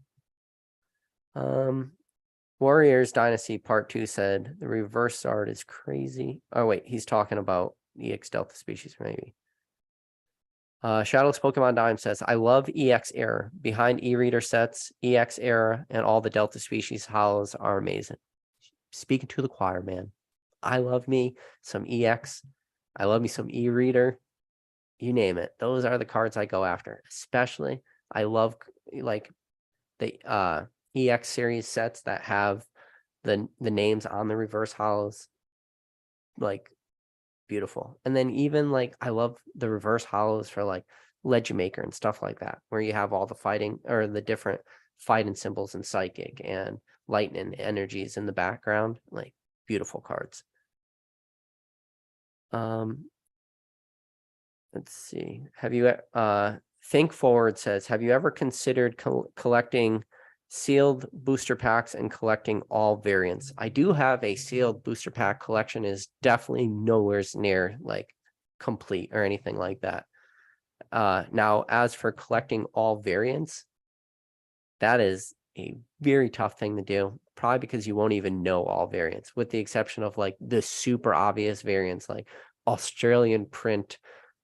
Warriors Dynasty Part 2 said the reverse art is crazy. Oh wait, he's talking about EX Delta species maybe. Shadowless Pokemon Dime says, I love EX Era. Behind e-reader sets, EX Era, and all the Delta species hollows are amazing. Speaking to the choir, man. I love me some EX. I love me some e-reader. You name it. Those are the cards I go after. Especially, I love like the EX series sets that have the names on the reverse hollows. Like, beautiful. And then even like I love the reverse hollows for like Legend Maker and stuff like that, where you have all the fighting or the different fighting symbols and psychic and lightning energies in the background. Like, beautiful cards. Let's see. Have you Think Forward says, have you ever considered collecting sealed booster packs and collecting all variants? I do have a sealed booster pack collection, is definitely nowhere near like complete or anything like that. Now, as for collecting all variants, that is a very tough thing to do, probably because you won't even know all variants, with the exception of like the super obvious variants like Australian print,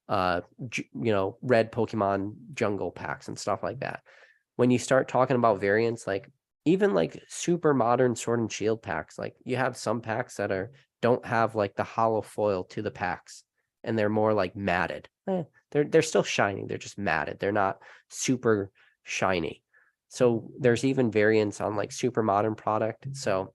red Pokemon jungle packs and stuff like that. When you start talking about variants, like even like super modern Sword and Shield packs, like you have some packs that don't have like the hollow foil to the packs, and they're more like matted. They're still shiny, they're just matted, they're not super shiny. So there's even variants on like super modern product. So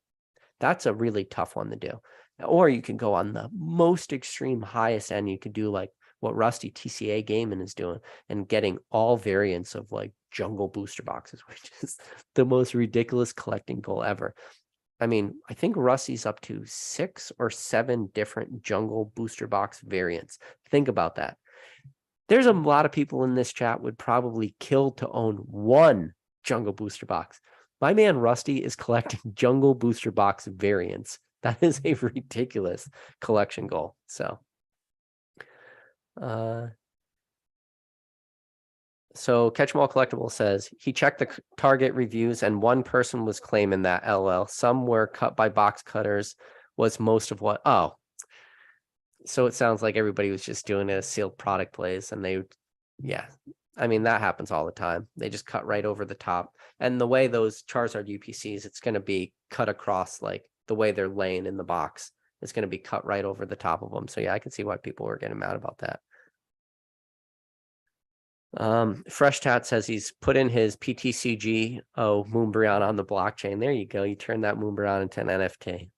that's a really tough one to do. Or you can go on the most extreme highest end. You could do like what Rusty TCA Gaming is doing and getting all variants of like jungle booster boxes, which is the most ridiculous collecting goal ever. I mean, I think Rusty's up to 6 or 7 different jungle booster box variants. Think about that. There's a lot of people in this chat would probably kill to own one jungle booster box. My man Rusty is collecting jungle booster box variants. That is a ridiculous collection goal. So Catch 'em all collectible says he checked the Target reviews and one person was claiming that LL. Some were cut by box cutters, was most of what. Oh, so it sounds like everybody was just doing a sealed product plays, and yeah. I mean, that happens all the time. They just cut right over the top. And the way those Charizard UPCs, it's going to be cut across, like the way they're laying in the box. It's going to be cut right over the top of them. So yeah, I can see why people were getting mad about that. Fresh Tat says he's put in his PTCG Moonbreon on the blockchain. There you go. You turn that Moonbreon into an NFT.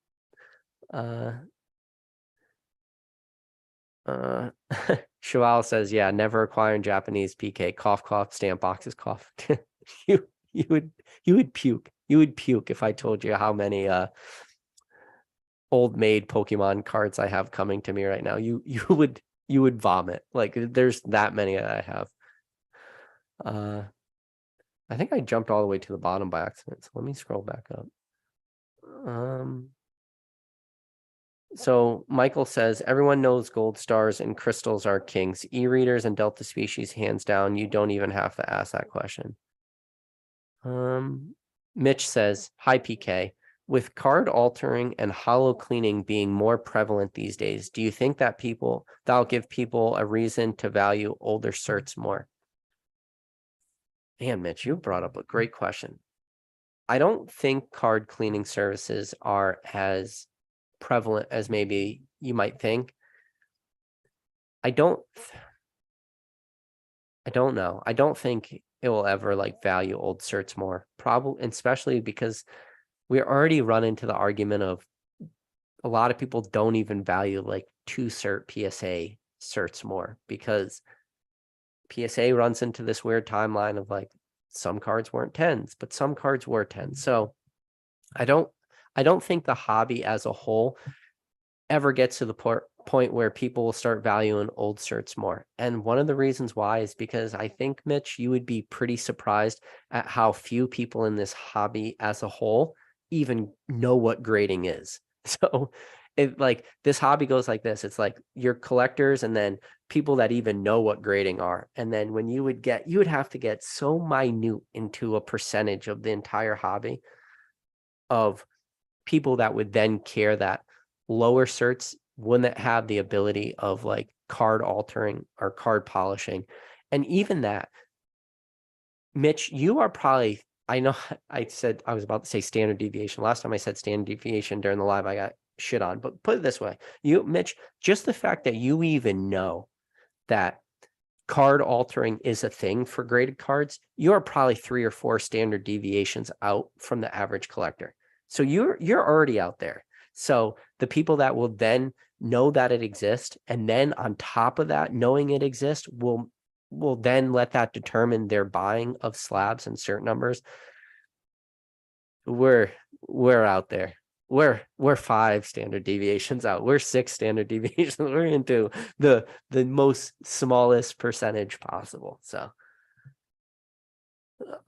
Shual says, yeah, never acquiring Japanese PK. Cough, cough, stamp boxes, cough. you would puke. You would puke if I told you how many old made Pokemon cards I have coming to me right now. You would vomit. Like there's that many that I have. I think I jumped all the way to the bottom by accident. So let me scroll back up. So Michael says, everyone knows gold stars and crystals are kings. E-readers and Delta species, hands down. You don't even have to ask that question. Mitch says, hi PK. With card altering and hollow cleaning being more prevalent these days, do you think that that'll give people a reason to value older certs more? Man, Mitch, you brought up a great question. I don't think card cleaning services are as prevalent as maybe you might think. I don't know. I don't think it will ever like value old certs more, probably, especially because we already run into the argument of a lot of people don't even value like 2 cert PSA certs more, because PSA runs into this weird timeline of like some cards weren't 10s, but some cards were 10s. So I don't think the hobby as a whole ever gets to the point where people will start valuing old certs more. And one of the reasons why is because I think, Mitch, you would be pretty surprised at how few people in this hobby as a whole even know what grading is. So like this hobby goes like this. It's like your collectors and then people that even know what grading are. And then when you would have to get so minute into a percentage of the entire hobby of people that would then care that lower certs wouldn't have the ability of like card altering or card polishing. And even that, Mitch, you are probably, I know I said I was about to say standard deviation. Last time I said standard deviation during the live, I got shit on. But put it this way, Mitch, just the fact that you even know that card altering is a thing for graded cards, you're probably 3 or 4 standard deviations out from the average collector. So you're already out there. So the people that will then know that it exists, and then on top of that, knowing it exists, will then let that determine their buying of slabs and cert numbers. We're out there. We're 5 standard deviations out. We're 6 standard deviations. We're into the most smallest percentage possible. So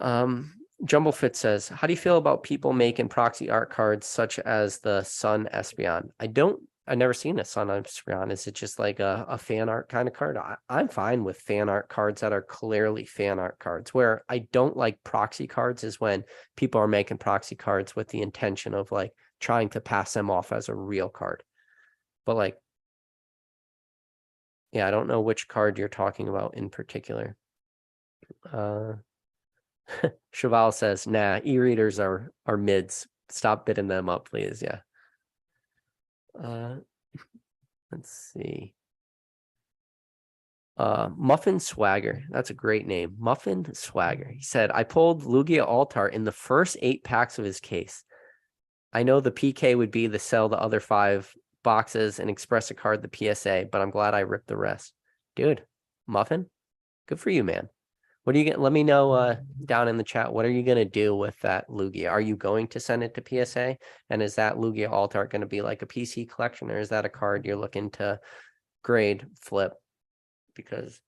Jumblefit says, how do you feel about people making proxy art cards such as the Sun Espeon? I've never seen a Sun Espeon. Is it just like a fan art kind of card? I'm fine with fan art cards that are clearly fan art cards. Where I don't like proxy cards is when people are making proxy cards with the intention of like trying to pass them off as a real card. But like, yeah, I don't know which card you're talking about in particular. Cheval says, nah, e-readers are mids. Stop bidding them up, please. Yeah. Let's see. Muffin Swagger. That's a great name. Muffin Swagger. He said, I pulled Lugia Altar in the first 8 packs of his case. I know the PK would be to sell the other 5 boxes and express a card the PSA, but I'm glad I ripped the rest. Dude, Muffin, good for you, man. What are you let me know down in the chat. What are you gonna do with that Lugia? Are you going to send it to PSA? And is that Lugia alt art going to be like a PC collection, or is that a card you're looking to grade flip? Because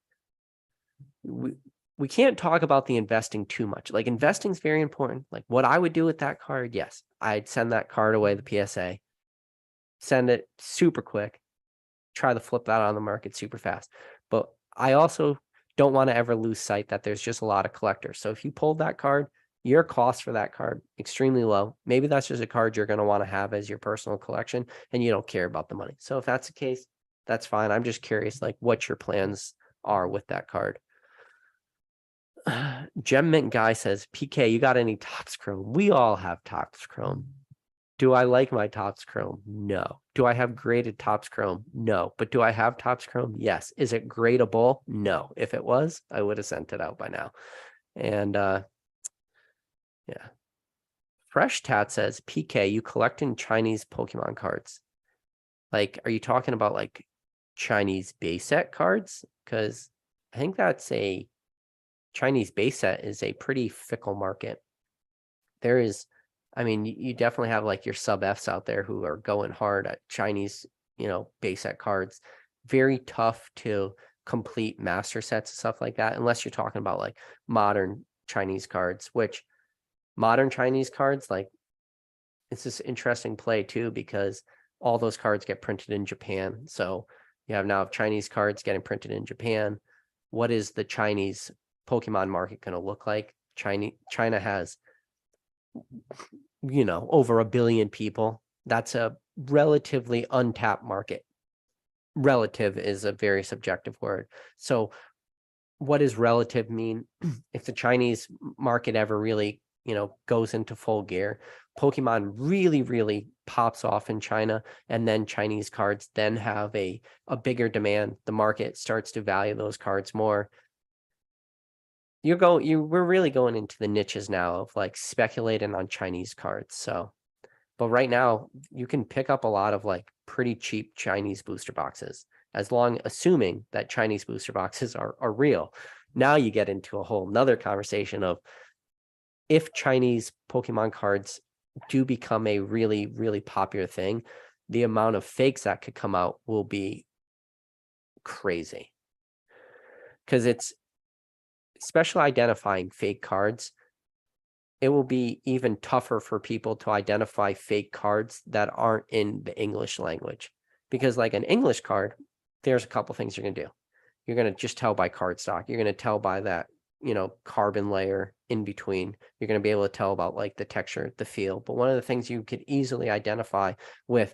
we can't talk about the investing too much. Like investing is very important. Like what I would do with that card, yes, I'd send that card away the PSA, send it super quick, try to flip that on the market super fast. But I also don't want to ever lose sight that there's just a lot of collectors. So if you pulled that card, your cost for that card extremely low. Maybe that's just a card you're going to want to have as your personal collection and you don't care about the money. So if that's the case, that's fine. I'm just curious like what your plans are with that card. Gem Mint Guy says, PK, you got any Topps Chrome? We all have Topps Chrome. Do I like my Topps Chrome? No. Do I have graded Topps Chrome? No. But do I have Topps Chrome? Yes. Is it gradable? No. If it was, I would have sent it out by now. And yeah. Fresh Tat says, PK, you collecting Chinese Pokemon cards? Like, are you talking about like Chinese base set cards? Because I think that's a Chinese base set is a pretty fickle market. There is, I mean, you definitely have like your sub Fs out there who are going hard at Chinese, base set cards. Very tough to complete master sets and stuff like that, unless you're talking about like modern Chinese cards, which modern Chinese cards, like it's this interesting play too, because all those cards get printed in Japan. So you have now Chinese cards getting printed in Japan. What is the Chinese Pokemon market going to look like? China has over 1 billion people. That's a relatively untapped market. Relative is a very subjective word. So what does relative mean? If the Chinese market ever really, goes into full gear, Pokemon really, really pops off in China, and then Chinese cards then have a bigger demand. The market starts to value those cards more. We're really going into the niches now of like speculating on Chinese cards. So, but right now you can pick up a lot of like pretty cheap Chinese booster boxes, assuming that Chinese booster boxes are real. Now you get into a whole nother conversation of if Chinese Pokemon cards do become a really, really popular thing, the amount of fakes that could come out will be crazy. Because it's especially identifying fake cards, it will be even tougher for people to identify fake cards that aren't in the English language. Because like an English card, there's a couple things you're going to do. You're going to just tell by cardstock. You're going to tell by that, carbon layer in between. You're going to be able to tell about like the texture, the feel. But one of the things you could easily identify with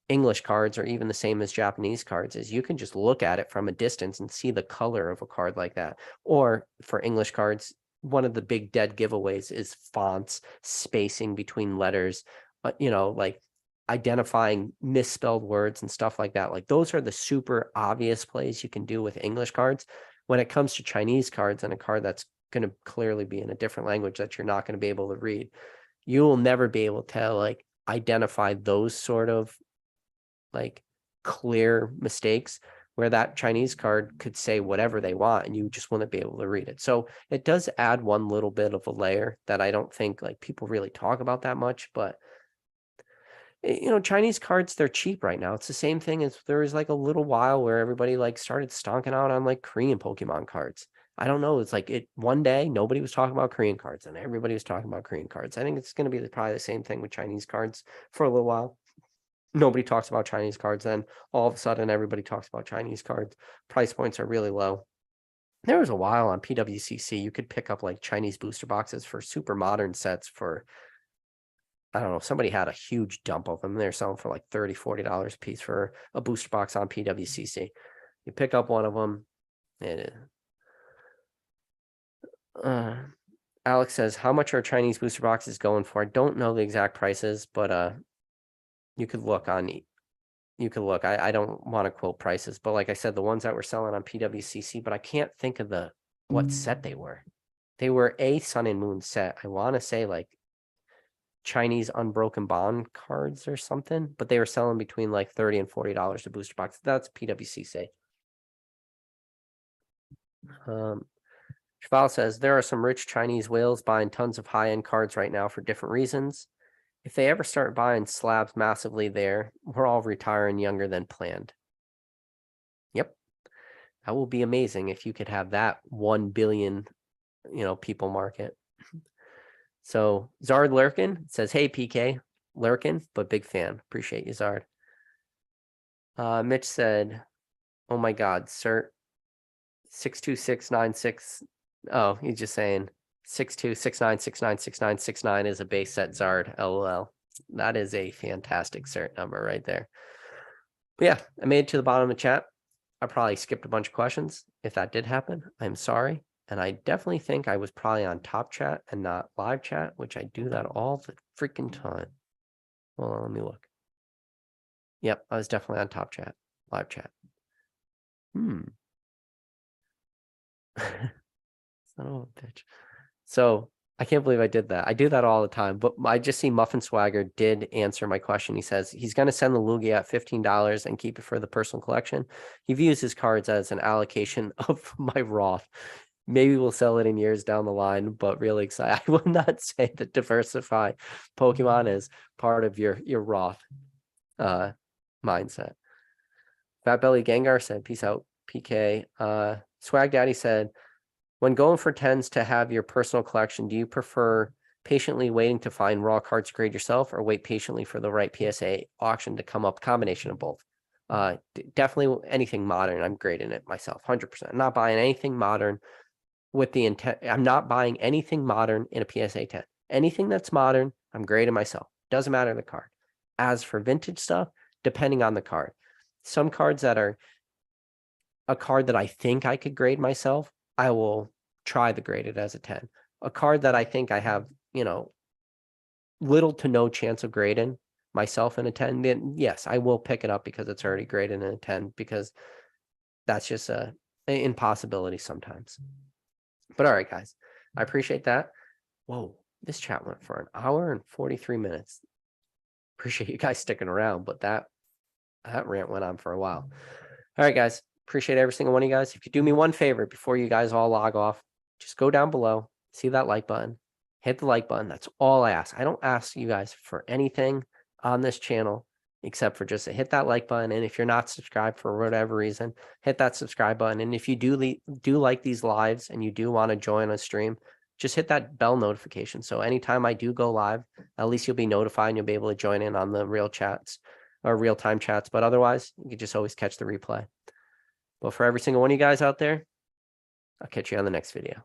English cards, or even the same as Japanese cards, is you can just look at it from a distance and see the color of a card like that. Or for English cards, one of the big dead giveaways is fonts, spacing between letters, like identifying misspelled words and stuff like that. Like those are the super obvious plays you can do with English cards. When it comes to Chinese cards and a card that's going to clearly be in a different language that you're not going to be able to read, you will never be able to like identify those sort of like clear mistakes where that Chinese card could say whatever they want and you just wouldn't be able to read it. So it does add one little bit of a layer that I don't think like people really talk about that much. But Chinese cards, they're cheap right now. It's the same thing as there was like a little while where everybody like started stonking out on like Korean Pokemon cards. I don't know. It's like one day nobody was talking about Korean cards and everybody was talking about Korean cards. I think it's going to be probably the same thing with Chinese cards for a little while. Nobody talks about Chinese cards. Then all of a sudden everybody talks about Chinese cards. Price points are really low. There was a while on PWCC, you could pick up like Chinese booster boxes for super modern sets for, I don't know, somebody had a huge dump of them. They're selling for like $30, $40 a piece for a booster box on PWCC. You pick up one of them, and Alex says, how much are Chinese booster boxes going for? I don't know the exact prices, but you could look on, you could look. I don't want to quote prices, but like I said, the ones that were selling on PWCC, but I can't think of what set they were. They were a Sun and Moon set. I want to say like Chinese Unbroken Bond cards or something, but they were selling between like $30 and $40 a booster box. That's PWCC. Cheval says, there are some rich Chinese whales buying tons of high-end cards right now for different reasons. If they ever start buying slabs massively there, we're all retiring younger than planned. Yep. That will be amazing if you could have that 1 billion, people market. So Zard Lurkin says, hey, PK, Lurkin, but big fan. Appreciate you, Zard. Mitch said, oh my God, sir, 62696. Oh, he's just saying 6269696969 is a base set Zard. LOL. That is a fantastic cert number right there. But yeah, I made it to the bottom of the chat. I probably skipped a bunch of questions. If that did happen, I'm sorry. And I definitely think I was probably on top chat and not live chat, which I do that all the freaking time. Hold on, let me look. Yep, I was definitely on top chat, live chat. Son of a bitch. So I can't believe I did that. I do that all the time, but I just see Muffin Swagger did answer my question. He says he's going to send the Lugia at $15 and keep it for the personal collection. He views his cards as an allocation of my Roth. Maybe we'll sell it in years down the line, but really excited. I will not say that diversify Pokemon is part of your Roth mindset. Fat Belly Gengar said, peace out, PK. Swag Daddy said, when going for 10s to have your personal collection, do you prefer patiently waiting to find raw cards to grade yourself or wait patiently for the right PSA auction to come up? Combination of both. Definitely anything modern, I'm grading it myself, 100%. I'm not buying anything modern with the intent. I'm not buying anything modern in a PSA 10. Anything that's modern, I'm grading myself. Doesn't matter the card. As for vintage stuff, depending on the card. Some cards that are a card that I think I could grade myself, I will try to grade it as a 10. A card that I think I have, little to no chance of grading myself in a 10, then yes, I will pick it up because it's already graded in a 10, because that's just an impossibility sometimes. But all right, guys, I appreciate that. Whoa, this chat went for an hour and 43 minutes. Appreciate you guys sticking around, but that rant went on for a while. All right, guys. Appreciate every single one of you guys. If you do me one favor before you guys all log off, just go down below, see that like button, hit the like button. That's all I ask. I don't ask you guys for anything on this channel except for just to hit that like button. And if you're not subscribed for whatever reason, hit that subscribe button. And if you do like these lives and you do want to join a stream, just hit that bell notification. So anytime I do go live, at least you'll be notified and you'll be able to join in on the real chats or real-time chats. But otherwise, you can just always catch the replay. But for every single one of you guys out there, I'll catch you on the next video.